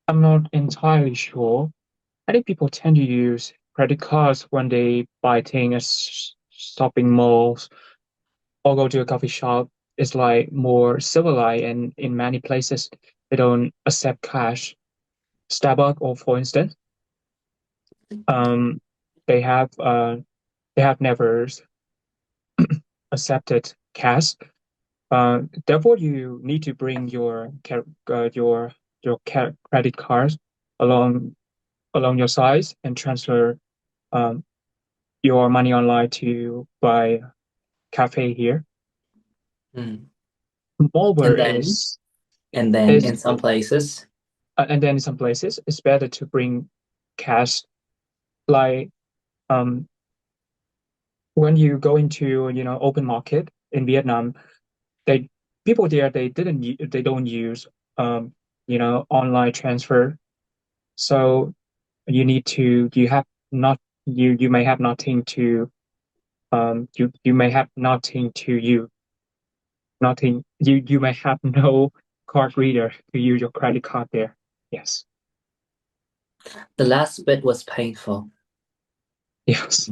I'm not entirely sure. I think people tend to use credit cards when they buy things at shopping malls or go to a coffee shop. It's like more civilized, and in many places they don't accept cash. Starbucks, or for instance, um, they have never accepted cash. Therefore, you need to bring credit card along your size and transfer um, your money online to buy cafe here.
Mm.
Moreover,
And then in some places,
and then in some places, it's better to bring cash. Like when you go into open market in Vietnam, people there they don't use online transfer. So you need to you have not you may have nothing to you may have nothing to you nothing you may have no card reader to use your credit card there. Yes.
The last bit was painful.
Yes.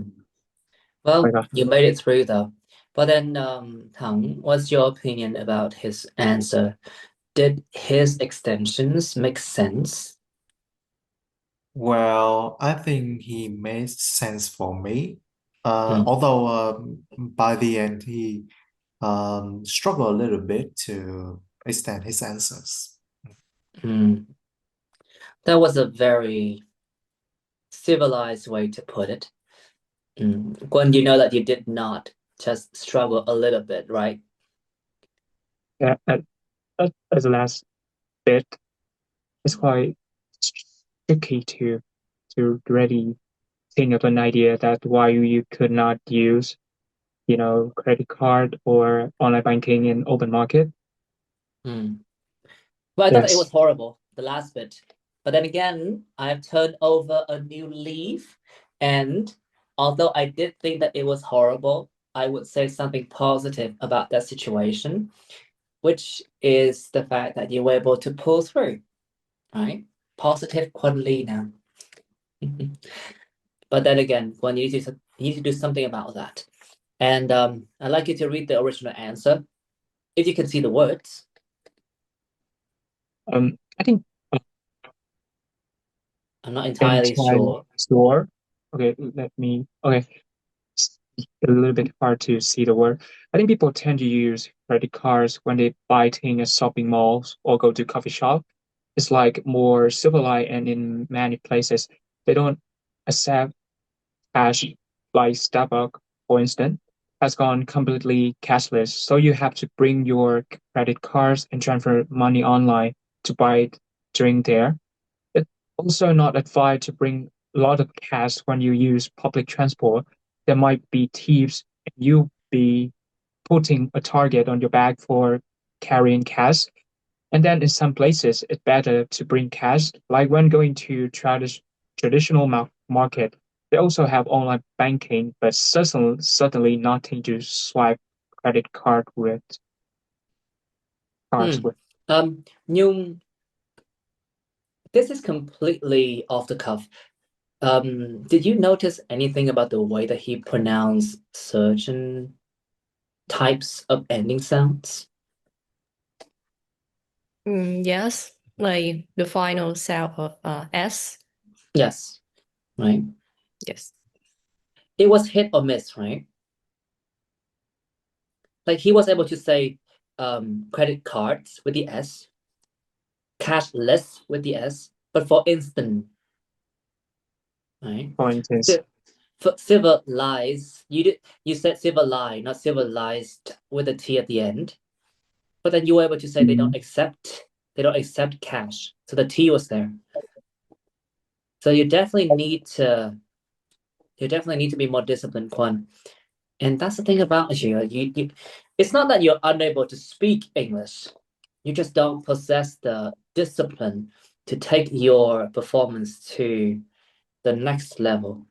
Well,
my God.
you made it through though. But then, Tang, what's your opinion about his answer? Did his extensions make sense?
Well, I think he made sense for me.
Hmm.
Although by the end he struggled a little bit to extend his answers.
Hmm. That was a very civilized way to put it. Gwen, you know that you did not just struggle a little bit, right?
Yeah, as the last bit, it's quite tricky to really think of an idea that why you could not use, credit card or online banking in open market.
Well, I thought that it
Yes.
was horrible, the last bit. But then again, I've turned over a new leaf, and although I did think that it was horrible, I would say something positive about that situation, which is the fact that you were able to pull through, right? Positive quality now. But then again, when you need to do something about that. And I'd like you to read the original answer, if you can see the words.
I think
I'm not entirely sure.
store. Okay, okay. It's a little bit hard to see the word. I think people tend to use credit cards when they buy things at shopping malls or go to coffee shop. It's like more civilized, and in many places they don't accept cash, like Starbucks, for instance, has gone completely cashless. So you have to bring your credit cards and transfer money online to buy drink there. It's also not advised to bring a lot of cash when you use public transport. There might be thieves, and you be putting a target on your back for carrying cash. And then in some places, it's better to bring cash, like when going to traditional market. They also have online banking, but certainly nothing to swipe credit card with cards with.
Nhung, this is completely off the cuff. Did you notice anything about the way that he pronounced certain types of ending sounds?
Yes, like the final sound of S.
Yes, right.
Yes.
It was hit or miss, right? Like he was able to say credit cards with the S, cashless with the S, but for instance, right?
For instance,
For civilized, you said civilized, not civilized with a T at the end. But then you were able to say they don't accept cash. So the T was there. So you definitely need to be more disciplined, Quan. And that's the thing about you. It's not that you're unable to speak English. You just don't possess the discipline to take your performance to the next level.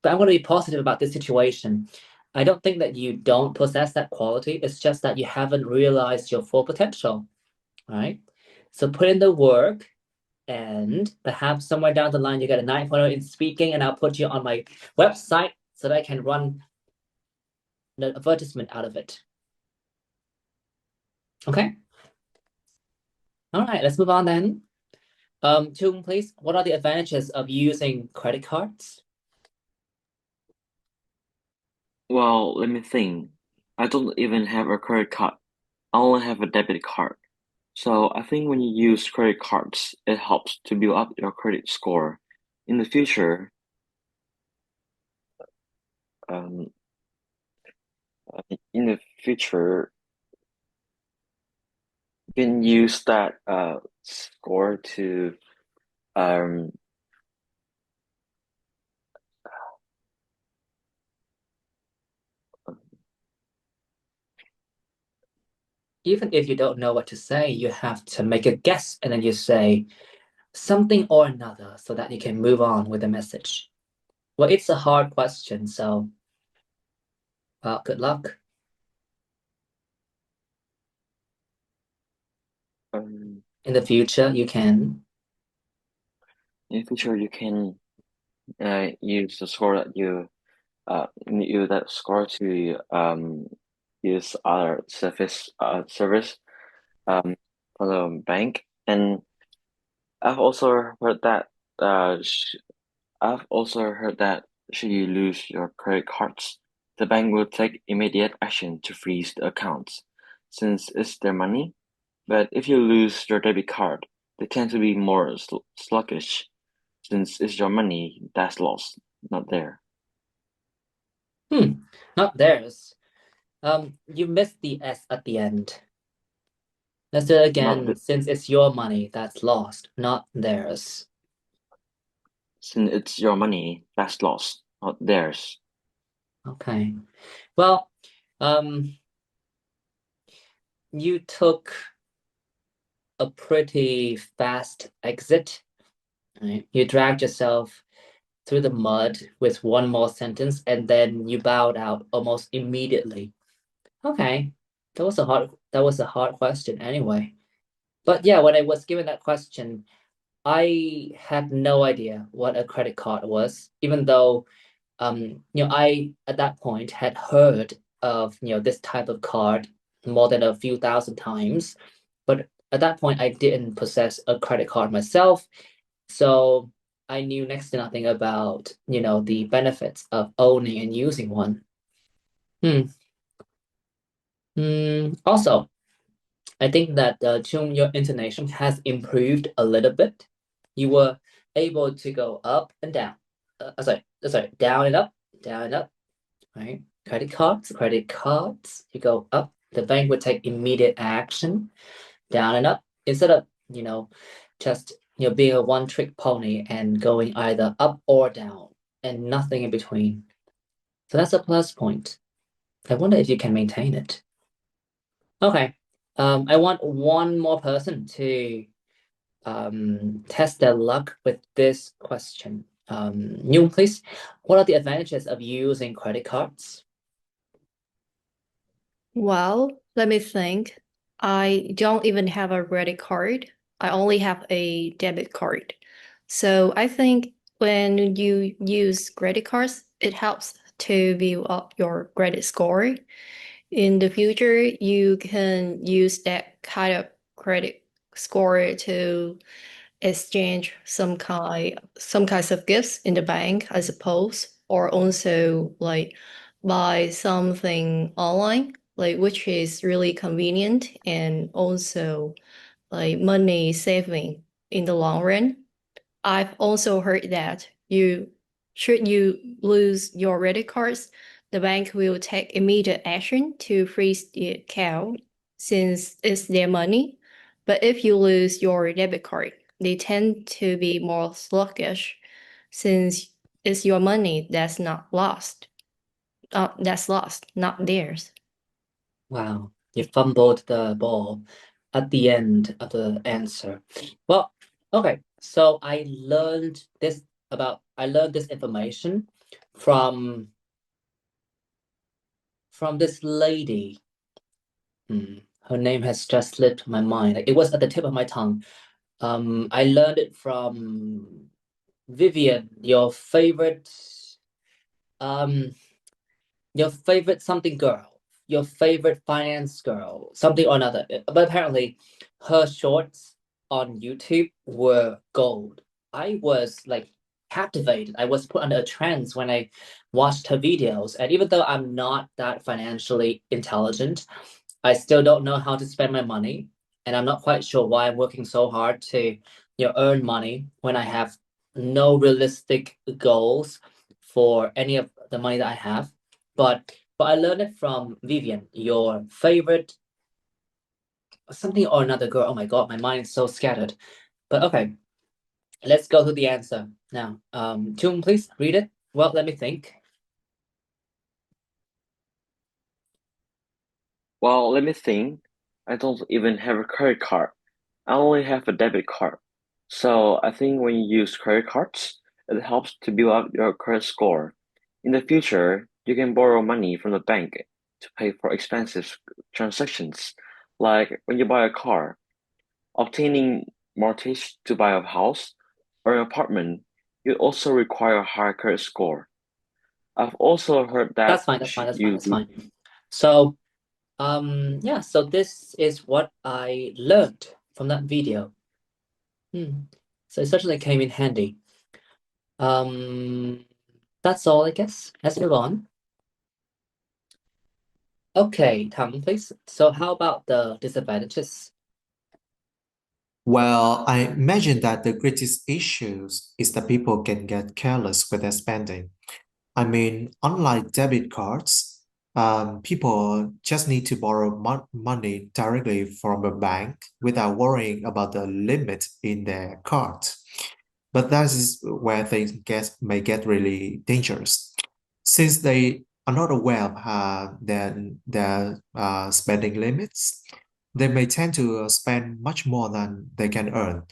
But I'm going to be positive about this situation. I don't think that you don't possess that quality. It's just that you haven't realized your full potential, right? So put in the work, and perhaps somewhere down the line you get a 9.0 in speaking, and I'll put you on my website so that I can run the advertisement out of it. Okay. All right, let's move on then. Chung, please, what are the advantages of using credit cards?
Well, let me think. I don't even have a credit card. I only have a debit card. So I think when you use credit cards, it helps to build up your credit score. In the future, um, in the future, you can use that score to um
Even if you don't know what to say, you have to make a guess, and then you say something or another so that you can move on with the message? Well, it's a hard question, so good luck.
Um,
In the future, you can.
in the future, you can use the score that you use that score to use other service from the bank. And I've also heard that I've also heard that should you lose your credit cards, the bank will take immediate action to freeze the accounts, since it's their money. But if you lose your debit card, they tend to be more sluggish, since it's your money that's lost, not there.
Not theirs. You missed the S at the end. Let's do it
Not
again.
the,
Since it's your money that's lost, not theirs.
since it's your money that's lost, not theirs.
Okay. Well, you took a pretty fast exit. Right? You dragged yourself through the mud with one more sentence, and then you bowed out almost immediately. Okay. That was a hard question anyway. But yeah, when I was given that question, I had no idea what a credit card was, even though I at that point had heard of this type of card more than a few thousand times. But at that point, I didn't possess a credit card myself, so I knew next to nothing about the benefits of owning and using one. Also, I think that Chung, your intonation has improved a little bit. You were able to go up and down. Sorry, down and up, right? Credit cards. You go up, the bank would take immediate action, down and up, instead of just being a one-trick pony and going either up or down and nothing in between. So that's a plus point. I wonder if you can maintain it. Okay. I want one more person to test their luck with this question. Yoon, please. What are the advantages of using credit cards?
Well, let me think. I don't even have a credit card. I only have a debit card. So I think when you use credit cards, it helps to build up your credit score. In the future, you can use that kind of credit score to exchange some kinds of gifts in the bank, I suppose, or also like buy something online, like which is really convenient and also like money saving in the long run. I've also heard that you lose your credit cards, the bank will take immediate action to freeze the account since it's their money. But if you lose your debit card, they tend to be more sluggish since it's your money that's not lost. That's lost, not theirs.
Wow, you fumbled the ball at the end of the answer. Well, okay, so I learned this information from this lady. Her name has just slipped my mind. It was at the tip of my tongue. I learned it from Vivian, um, your favorite something girl, your favorite finance girl, something or another. But apparently, her shorts on YouTube were gold. I was like captivated. I was put under a trance when I watched her videos. And even though I'm not that financially intelligent, I still don't know how to spend my money. And I'm not quite sure why I'm working so hard to earn money when I have no realistic goals for any of the money that I have. But I learned it from Vivian, your favorite something or another girl. Oh my god, my mind is so scattered. But okay, let's go to the answer now. Chung, please read it. Well, let me think.
Let me think. I don't even have a credit card. I only have a debit card. So I think when you use credit cards, it helps to build up your credit score. In the future, you can borrow money from the bank to pay for expensive transactions, like when you buy a car. Obtaining mortgage to buy a house or an apartment, you also require a higher credit score. I've also heard that
That's fine. So, yeah, so this is what I learned from that video. So it certainly came in handy. That's all, I guess. Let's move on. Okay, Tang, please. So how about the disadvantages?
Well, I imagine that the greatest issues is that people can get careless with their spending. I mean, unlike debit cards, people just need to borrow money directly from a bank without worrying about the limit in their card. But that is where things may get really dangerous, since they are not aware of their spending limits. They may tend to spend much more than they can earn,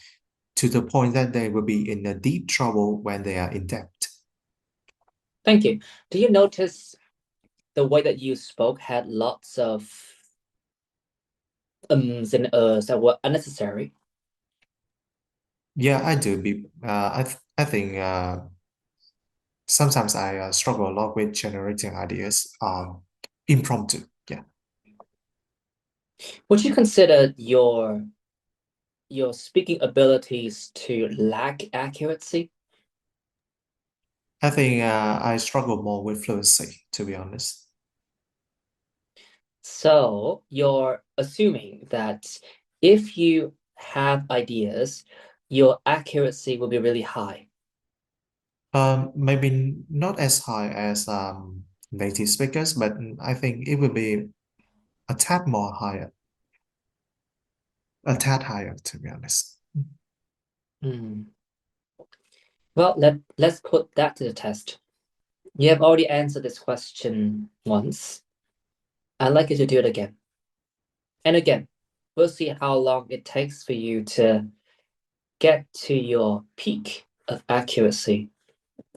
to the point that they will be in a deep trouble when they are in debt.
Thank you. Do you notice the way that you spoke had lots of ums and that were unnecessary?
Yeah, I do. I think sometimes I struggle a lot with generating ideas impromptu. Yeah.
Would you consider your speaking abilities to lack accuracy?
I think I struggle more with fluency, to be honest.
So you're assuming that if you have ideas, your accuracy will be really high.
Maybe not as high as native speakers, but I think it will be a tad more higher, a tad higher, to be honest.
Well, let's put that to the test. You have already answered this question once. I'd like you to do it again. And again, we'll see how long it takes for you to get to your peak of accuracy.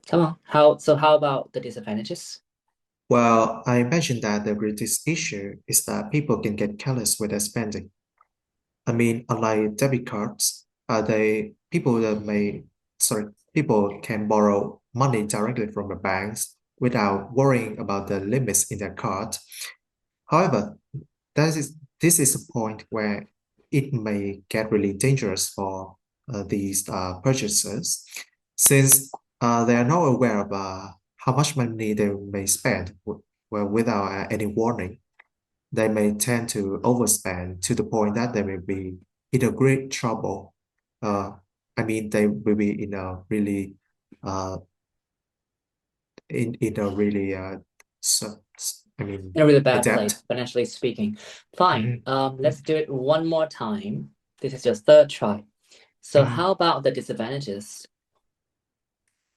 Come on. How about the disadvantages?
Well, I mentioned that the greatest issue is that people can get careless with their spending. I mean, unlike debit cards, people can borrow money directly from the banks without worrying about the limits in their card. However, this is a point where it may get really dangerous for these purchasers, since they are not aware of how much money they may spend without any warning. They may tend to overspend to the point that they may be in a great trouble. I mean, they will be in a really in a really I mean,
In a really bad
debt.
place, financially speaking. Fine. Let's do it one more time. This is your third try. So how about the disadvantages?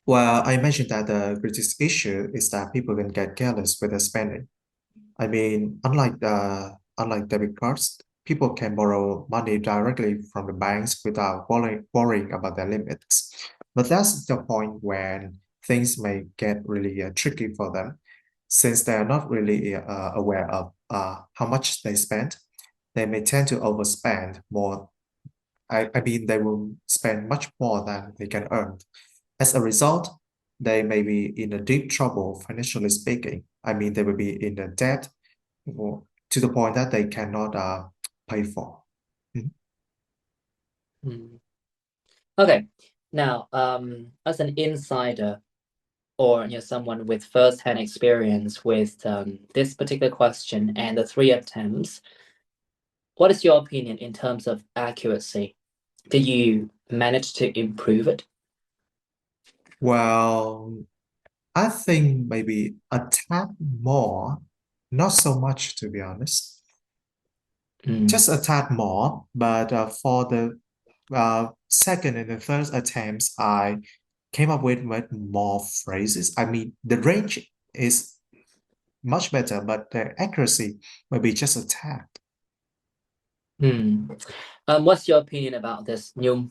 Well, I mentioned that the greatest issue is that people can get careless with their spending. I mean, unlike debit cards, people can borrow money directly from the banks without worrying about their limits. But that's the point when things may get really tricky for them, since they are not really aware of how much they spend. They may tend to overspend more. I mean, they will spend much more than they can earn. As a result, they may be in a deep trouble financially speaking. I mean, they will be in a debt to the point that they cannot pay for.
Okay. Now, as an insider or someone with first-hand experience with this particular question and the 3 attempts, what is your opinion in terms of accuracy? Did you manage to improve it?
Well, I think maybe a tad more, not so much to be honest. Just a tad more, but for the second and the third attempts, I came up with more phrases. I mean, the range is much better, but the accuracy might be just a tad.
What's your opinion about this, Nhung?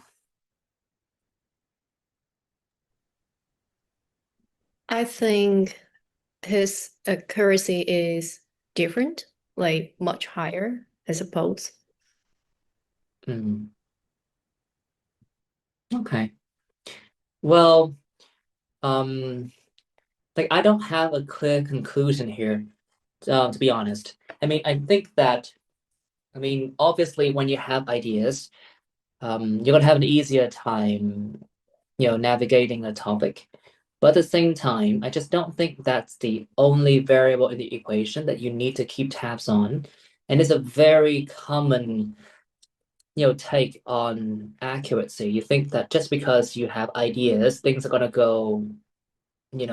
I think his accuracy is different, like much higher, I suppose.
Okay. Well, like I don't have a clear conclusion here, to be honest. I mean, I think that, obviously when you have ideas, you're gonna have an easier time, navigating a topic. But at the same time, I just don't think that's the only variable in the equation that you need to keep tabs on. And it's a very common, take on accuracy. You think that just because you have ideas, things are gonna go,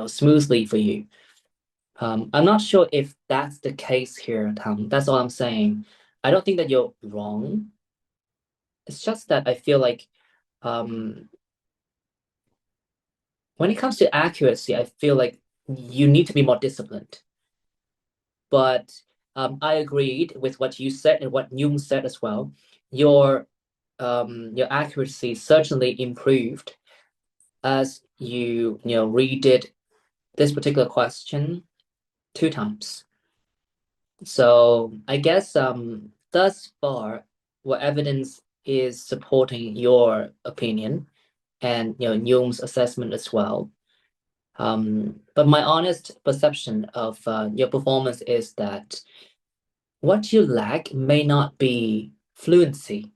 smoothly for you. I'm not sure if that's the case here, Tom. That's all I'm saying. I don't think that you're wrong. It's just that I feel like, when it comes to accuracy, I feel like you need to be more disciplined. But I agreed with what you said and what Jung said as well. Your accuracy certainly improved as you redid this particular question 2 times. So I guess thus far, what evidence is supporting your opinion and Jung's assessment as well. But my honest perception of your performance is that what you lack may not be fluency.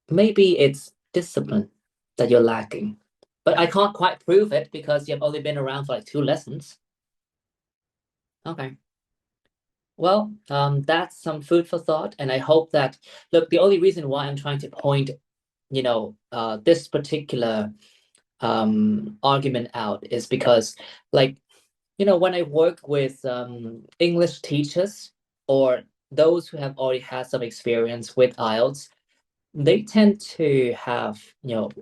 Maybe it's discipline that you're lacking. But I can't quite prove it because you've only been around for like 2 lessons. Okay. Well, that's some food for thought, and I hope that, look, the only reason why I'm trying to point, this particular argument out is because, like, when I work with English teachers or those who have already had some experience with IELTS, they tend to have,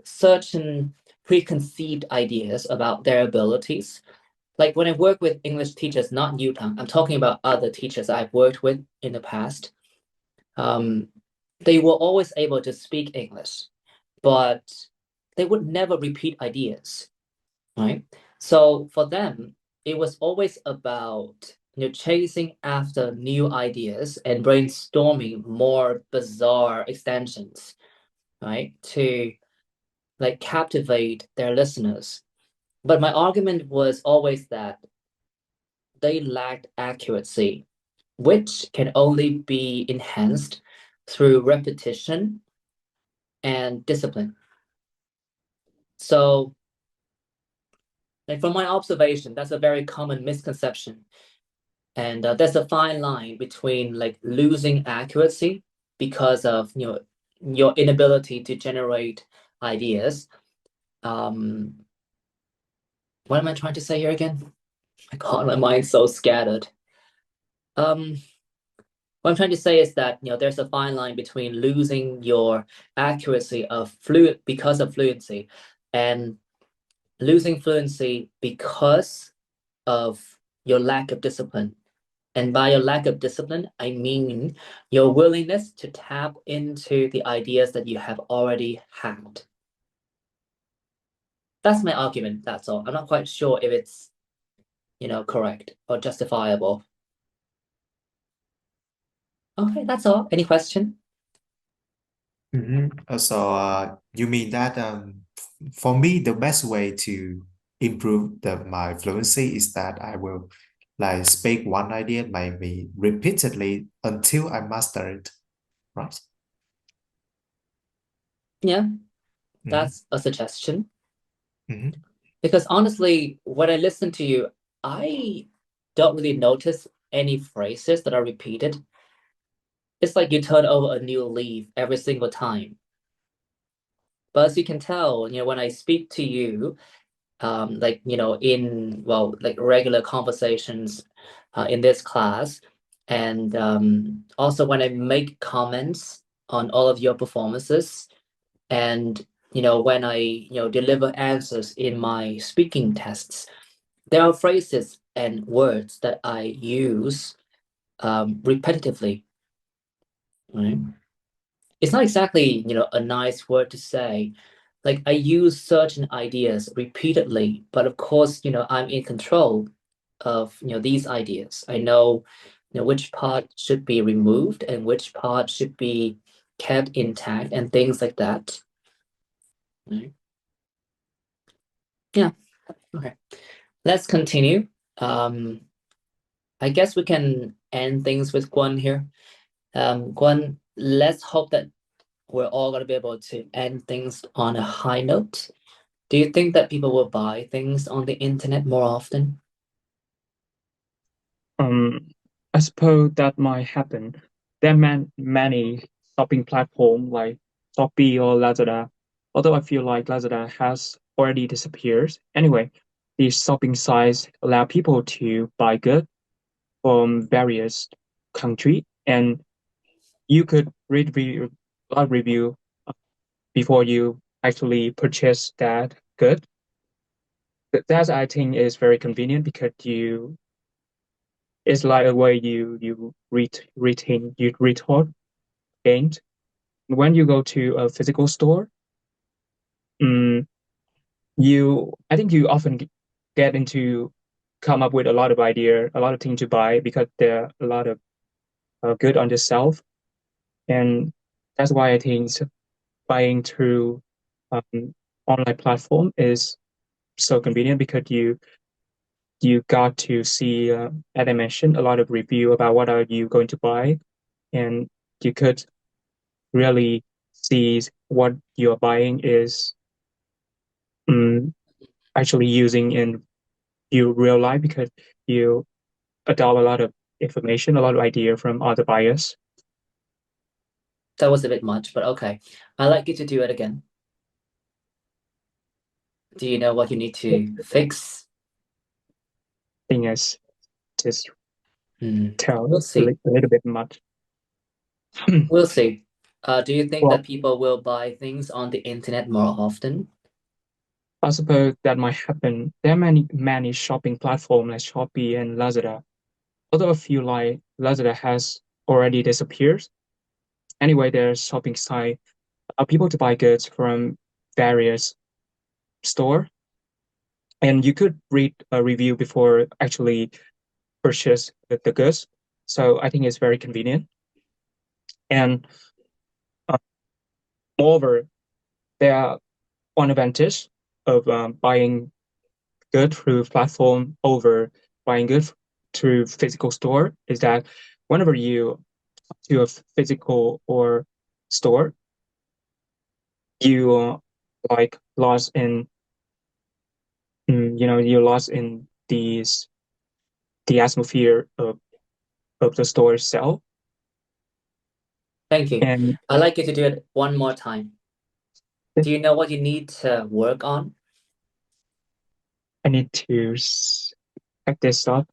certain preconceived ideas about their abilities. Like when I work with English teachers, not you, Tom, I'm talking about other teachers I've worked with in the past. They were always able to speak English, but they would never repeat ideas, right? So for them, it was always about chasing after new ideas and brainstorming more bizarre extensions, right? To like captivate their listeners. But my argument was always that they lacked accuracy, which can only be enhanced through repetition and discipline. So, like from my observation, that's a very common misconception. And there's a fine line between like losing accuracy because of your inability to generate ideas. What am I trying to say here again? My God, my mind's so scattered. What I'm trying to say is that there's a fine line between losing your accuracy of because of fluency and losing fluency because of your lack of discipline. And by your lack of discipline, I mean your willingness to tap into the ideas that you have already had. That's my argument, that's all. I'm not quite sure if it's, correct or justifiable. Okay, that's all. Any question?
So you mean that for me the best way to improve my fluency is that I will like speak one idea maybe repeatedly until I master it, right?
Yeah, that's a suggestion. Because honestly, when I listen to you, I don't really notice any phrases that are repeated. It's like you turn over a new leaf every single time. But as you can tell, when I speak to you, like, in, well, like regular conversations in this class, and also when I make comments on all of your performances, and, when I, deliver answers in my speaking tests, there are phrases and words that I use repetitively, right? It's not exactly, a nice word to say, like I use certain ideas repeatedly, but of course, I'm in control of these ideas. I know, which part should be removed and which part should be kept intact and things like that. Right? Yeah. Okay. Let's continue. I guess we can end things with Guan here. Guan, let's hope that we're all going to be able to end things on a high note. Do you think that people will buy things on the internet more often?
I suppose that might happen. There are many shopping platforms like Shopee or Lazada, although I feel like Lazada has already disappeared. Anyway, these shopping sites allow people to buy goods from various countries, and you could read a review before you actually purchase that good. That I think is very convenient because it's like a way you retort games. When you go to a physical store, um, I think you often get into come up with a lot of idea, a lot of things to buy because there are a lot of good on the shelf, and that's why I think buying through online platform is so convenient because you got to see, as I mentioned, a lot of review about what are you going to buy, and you could really see what you're buying is actually using in your real life because you adopt a lot of information, a lot of idea from other buyers.
That was a bit much, but okay. I'd like you to do it again. Do you know what you need to fix?
Thing is just tell
We'll see.
a little bit much.
We'll see. Do you think
Well,
that people will buy things on the internet more often?
I suppose that might happen. There are many shopping platforms like Shopee and Lazada. Although I feel like Lazada has already disappeared. Anyway, their shopping site allow people to buy goods from various store, and you could read a review before actually purchase the goods. So I think it's very convenient. And uh, moreover, there are one advantage of buying good through platform over buying good through physical store is that whenever you to a physical or store, you like lost in you're lost in the atmosphere of the store itself.
Thank you.
And
I'd like you to do it one more time. Do you know what you need to work on?
I need to check this up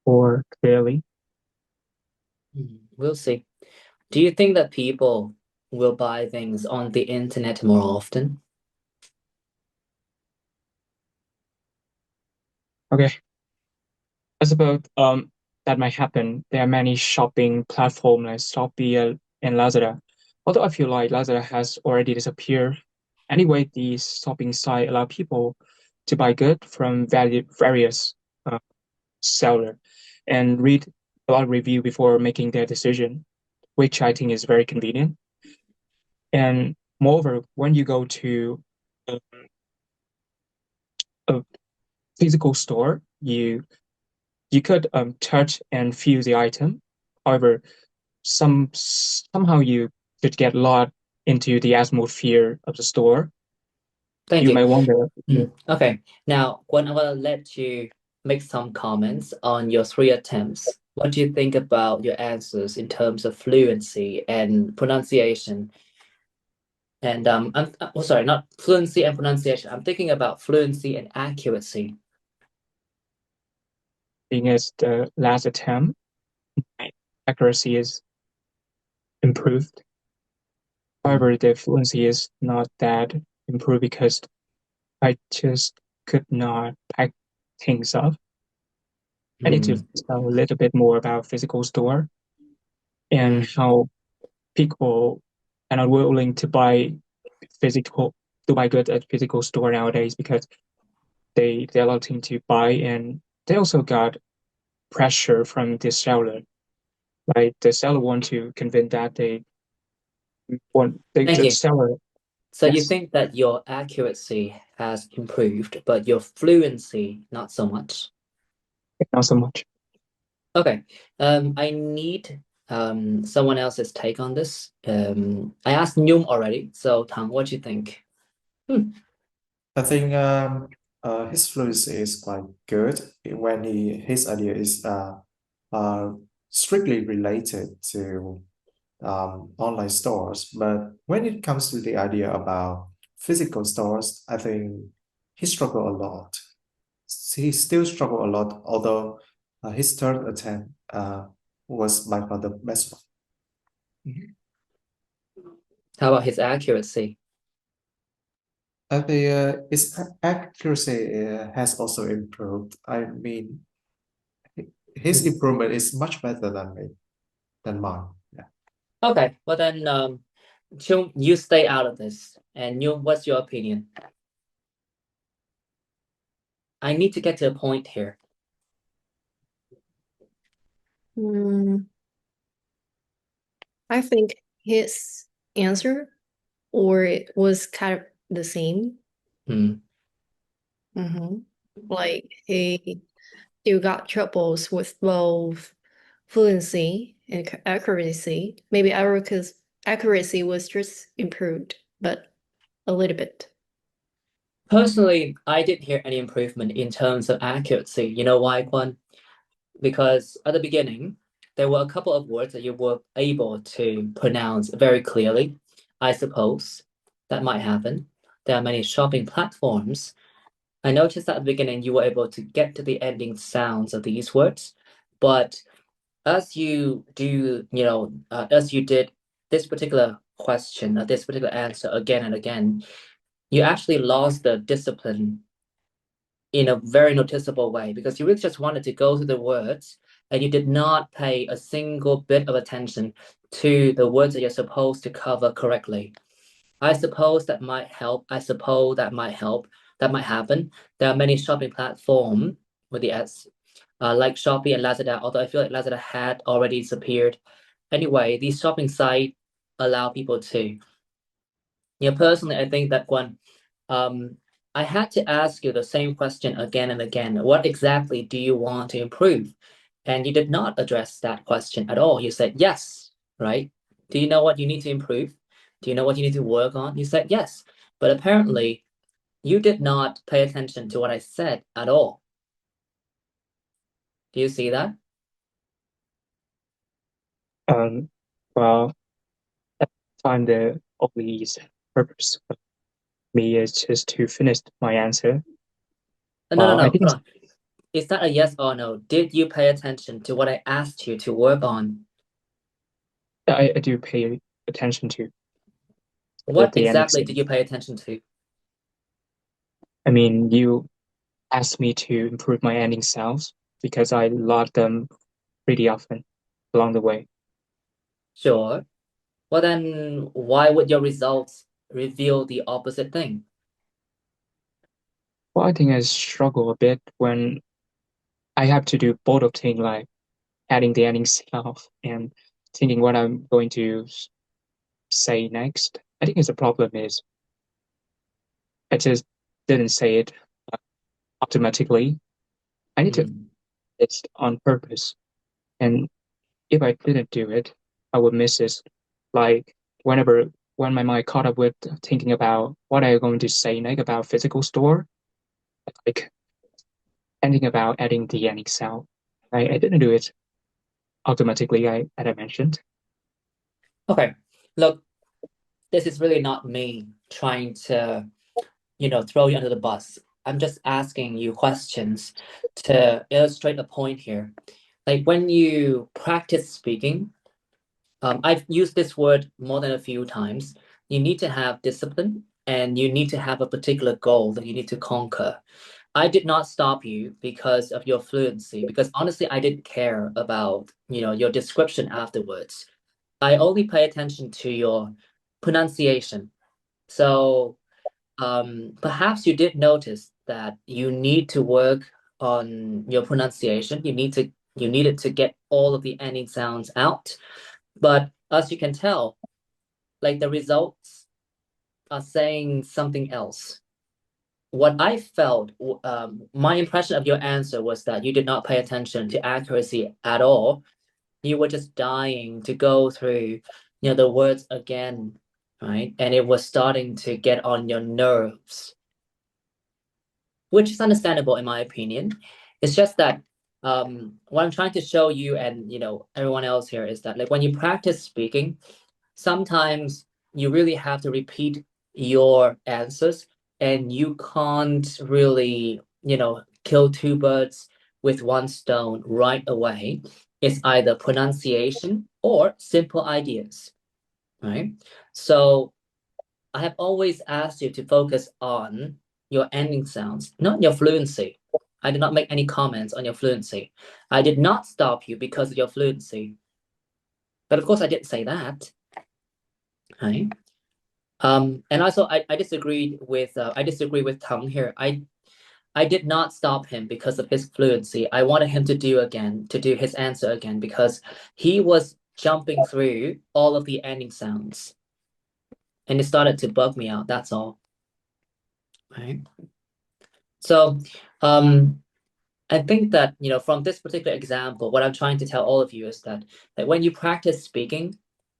more clearly.
We'll see. Do you think that people will buy things on the internet more often?
Okay. I suppose that might happen. There are many shopping platforms like Shopee and Lazada. Although I feel like Lazada has already disappeared. Anyway, these shopping sites allow people to buy goods from various sellers and read a lot of review before making their decision, which I think is very convenient. And moreover, when you go to a, a physical store, you could touch and feel the item. However, somehow you could get lost into the atmosphere of the store.
Thank
You
you.
may wonder.
Okay. Now, Gwen, I'm gonna let you make some comments on your 3 attempts. What do you think about your answers in terms of fluency and pronunciation? And sorry, not fluency and pronunciation. I'm thinking about fluency and accuracy.
Being as the last attempt, my accuracy is improved. However, the fluency is not that improved because I just could not pack things up. I need to tell a little bit more about physical store and how people are not willing to buy buy goods at physical store nowadays because they allow team to buy, and they also got pressure from the seller. Right, the seller want to convince that
Thank
the
you.
seller.
So you
Yes.
think that your accuracy has improved, but your fluency not so much.
Not so much.
Okay. I need someone else's take on this. I asked Nhung already, so Tang, what do you think?
I think his fluency is quite good when his idea is strictly related to online stores. But when it comes to the idea about physical stores, I think he struggled a lot. He still struggled a lot, although his third attempt was by far the best one.
How about his accuracy?
I think its accuracy has also improved. I mean, his improvement is much better than mine. Yeah.
Okay, well then, Chung, you stay out of this. And Nhung, what's your opinion? I need to get to a point here.
I think his answer or it was kind of the same.
Hmm.
Like he still got troubles with both fluency and accuracy. Maybe Erica's accuracy was just improved, but a little bit.
Personally, I didn't hear any improvement in terms of accuracy. You know why, Kwan? Because at the beginning, there were a couple of words that you were able to pronounce very clearly. I suppose that might happen. There are many shopping platforms. I noticed that at the beginning you were able to get to the ending sounds of these words, but as you do, as you did this particular question or this particular answer again and again, you actually lost the discipline in a very noticeable way because you really just wanted to go through the words and you did not pay a single bit of attention to the words that you're supposed to cover correctly. I suppose that might help. I suppose that might help. That might happen. There are many shopping platforms with the S, like Shopee and Lazada, although I feel like Lazada had already disappeared. Anyway, these shopping sites allow people to. Personally, I think that one, I had to ask you the same question again and again. What exactly do you want to improve? And you did not address that question at all. You said yes, right? Do you know what you need to improve? Do you know what you need to work on? You said yes. But apparently, you did not pay attention to what I said at all. Do you see that?
Well, I find the only purpose of me is just to finish my answer.
No.
I think
Hold on. Is that a yes or no? Did you pay attention to what I asked you to work on?
I do pay attention to.
What
the
exactly
ending.
did you pay attention to?
I mean, you asked me to improve my ending sounds because I lost them pretty often along the way.
Sure. Well, then why would your results reveal the opposite thing?
Well, I think I struggle a bit when I have to do both of things, like adding the ending sound and thinking what I'm going to say next. I think the problem is I just didn't say it automatically. I need to it's on purpose. And if I didn't do it, I would miss it. Like when my mind caught up with thinking about what I'm going to say next about physical store, like ending about adding the ending sound. I didn't do it automatically, as I mentioned.
Okay. Look, this is really not me trying to, throw you under the bus. I'm just asking you questions to illustrate a point here. Like when you practice speaking, I've used this word more than a few times. You need to have discipline and you need to have a particular goal that you need to conquer. I did not stop you because of your fluency, because honestly, I didn't care about, your description afterwards. I only pay attention to your pronunciation. So perhaps you did notice that you need to work on your pronunciation. You needed to get all of the ending sounds out. But as you can tell, like the results are saying something else. What I felt, my impression of your answer was that you did not pay attention to accuracy at all. You were just dying to go through, the words again, right? And it was starting to get on your nerves, which is understandable in my opinion. It's just that what I'm trying to show you and everyone else here is that like when you practice speaking, sometimes you really have to repeat your answers, and you can't really, kill two birds with one stone right away. It's either pronunciation or simple ideas, right? So I have always asked you to focus on your ending sounds, not your fluency. I did not make any comments on your fluency. I did not stop you because of your fluency. But of course, I didn't say that, right? And also, I disagree with Tang here. I did not stop him because of his fluency. I wanted him to do his answer again, because he was jumping through all of the ending sounds, and it started to bug me out. That's all. Right. So, I think that from this particular example, what I'm trying to tell all of you is that when you practice speaking,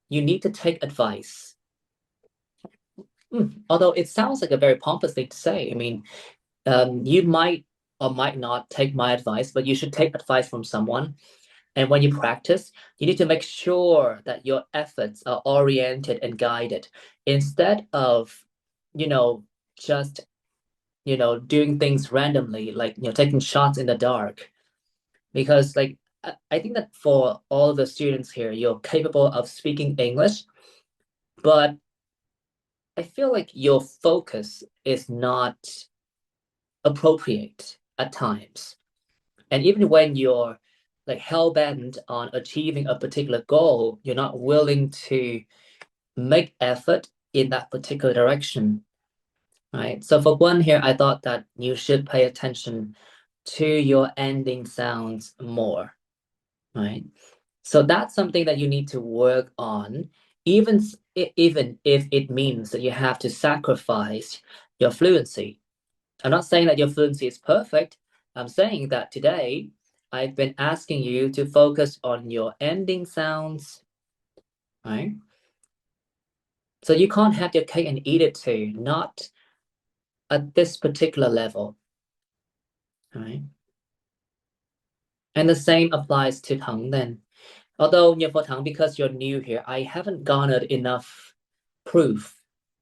you need to take advice. Although it sounds like a very pompous thing to say. I mean, you might or might not take my advice, but you should take advice from someone. And when you practice, you need to make sure that your efforts are oriented and guided, instead of, just, doing things randomly, like, taking shots in the dark. Because like, I think that for all the students here, you're capable of speaking English, but I feel like your focus is not appropriate at times. And even when you're like hell-bent on achieving a particular goal, you're not willing to make effort in that particular direction, right? So for one here, I thought that you should pay attention to your ending sounds more, right? So that's something that you need to work on, even if it means that you have to sacrifice your fluency. I'm not saying that your fluency is perfect. I'm saying that today I've been asking you to focus on your ending sounds, right? So you can't have your cake and eat it too, not at this particular level, right? And the same applies to Tang then. Although for Tang, because you're new here, I haven't garnered enough proof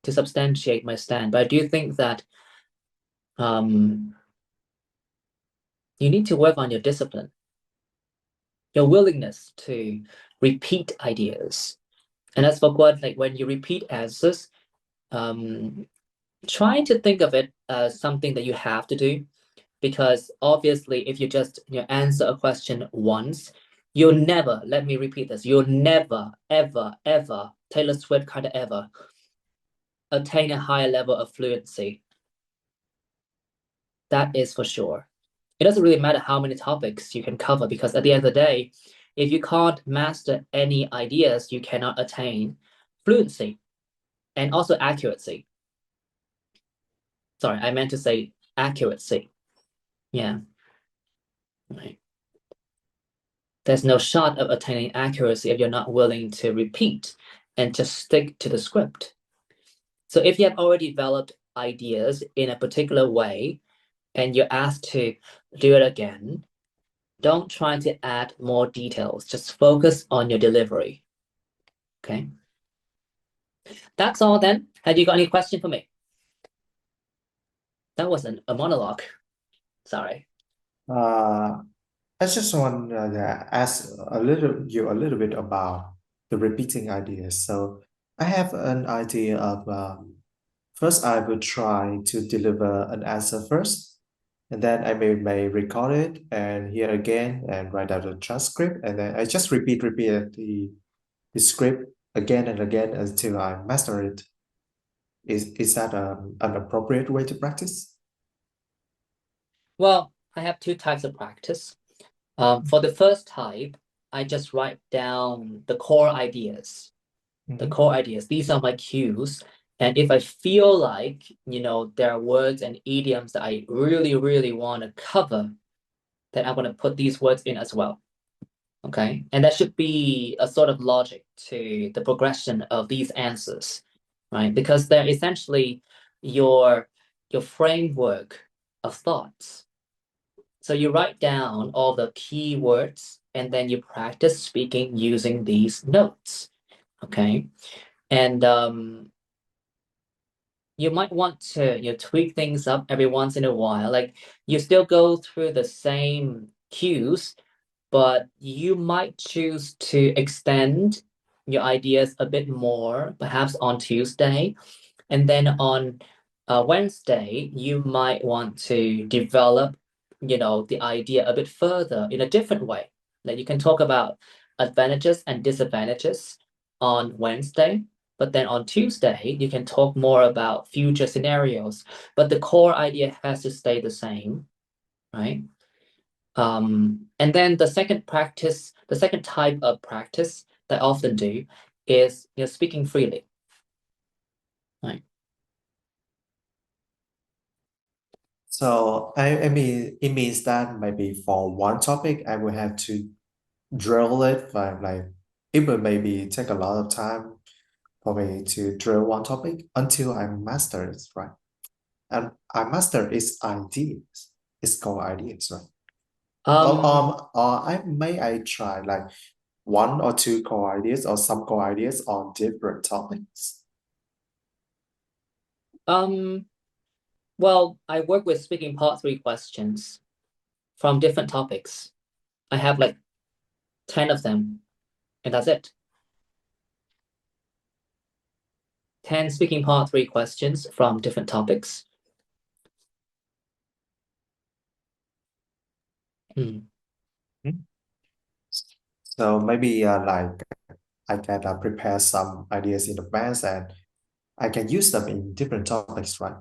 to substantiate my stand. But I do think that you need to work on your discipline, your willingness to repeat ideas. And as for what, like when you repeat answers, try to think of it as something that you have to do, because obviously if you just answer a question once, you'll never, let me repeat this, you'll never, ever, ever, Taylor Swift kind of ever, attain a higher level of fluency. That is for sure. It doesn't really matter how many topics you can cover, because at the end of the day, if you can't master any ideas, you cannot attain fluency and also accuracy. Sorry, I meant to say accuracy. Yeah. Right. There's no shot of attaining accuracy if you're not willing to repeat and just stick to the script. So if you have already developed ideas in a particular way and you're asked to do it again, don't try to add more details. Just focus on your delivery. Okay. That's all then. Have you got any question for me? That wasn't a monologue. Sorry.
I just want to ask a little bit about the repeating ideas. So I have an idea of first I will try to deliver an answer first, and then I may record it and hear again and write out a transcript, and then I just repeat the script again and again until I master it. Is that an appropriate way to practice?
Well, I have two types of practice. For the first type, I just write down the core ideas. The core ideas. These are my cues. And if I feel like, there are words and idioms that I really, really want to cover, then I'm going to put these words in as well. Okay. And that should be a sort of logic to the progression of these answers, right? Because they're essentially your framework of thoughts. So you write down all the key words and then you practice speaking using these notes. Okay. And you might want to tweak things up every once in a while. Like you still go through the same cues, but you might choose to extend your ideas a bit more, perhaps on Tuesday. And then on Wednesday, you might want to develop, the idea a bit further in a different way. Like you can talk about advantages and disadvantages on Wednesday, but then on Tuesday, you can talk more about future scenarios. But the core idea has to stay the same, right? And then the second type of practice that I often do is speaking freely. Right.
So I mean, it means that maybe for one topic, I will have to drill it, like it will maybe take a lot of time for me to drill one topic until I master it, right? And I master its ideas, its core ideas, right? I try like one or two core ideas or some core ideas on different topics.
Well, I work with speaking part 3 questions from different topics. I have like 10 of them, and that's it. 10 speaking part 3 questions from different topics.
So maybe like I can prepare some ideas in advance and I can use them in different topics, right?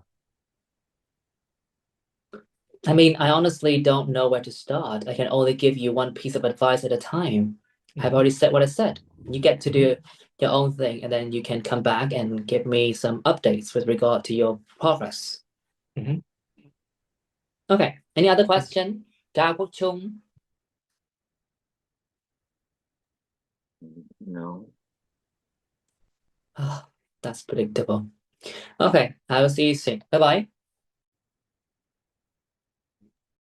I mean, I honestly don't know where to start. I can only give you one piece of advice at a time. I've already said what I said. You get to do your own thing, and then you can come back and give me some updates with regard to your progress. Okay. Any other question? Cao Quốc Trung?
No.
That's predictable. Okay. I will see you soon. Bye-bye.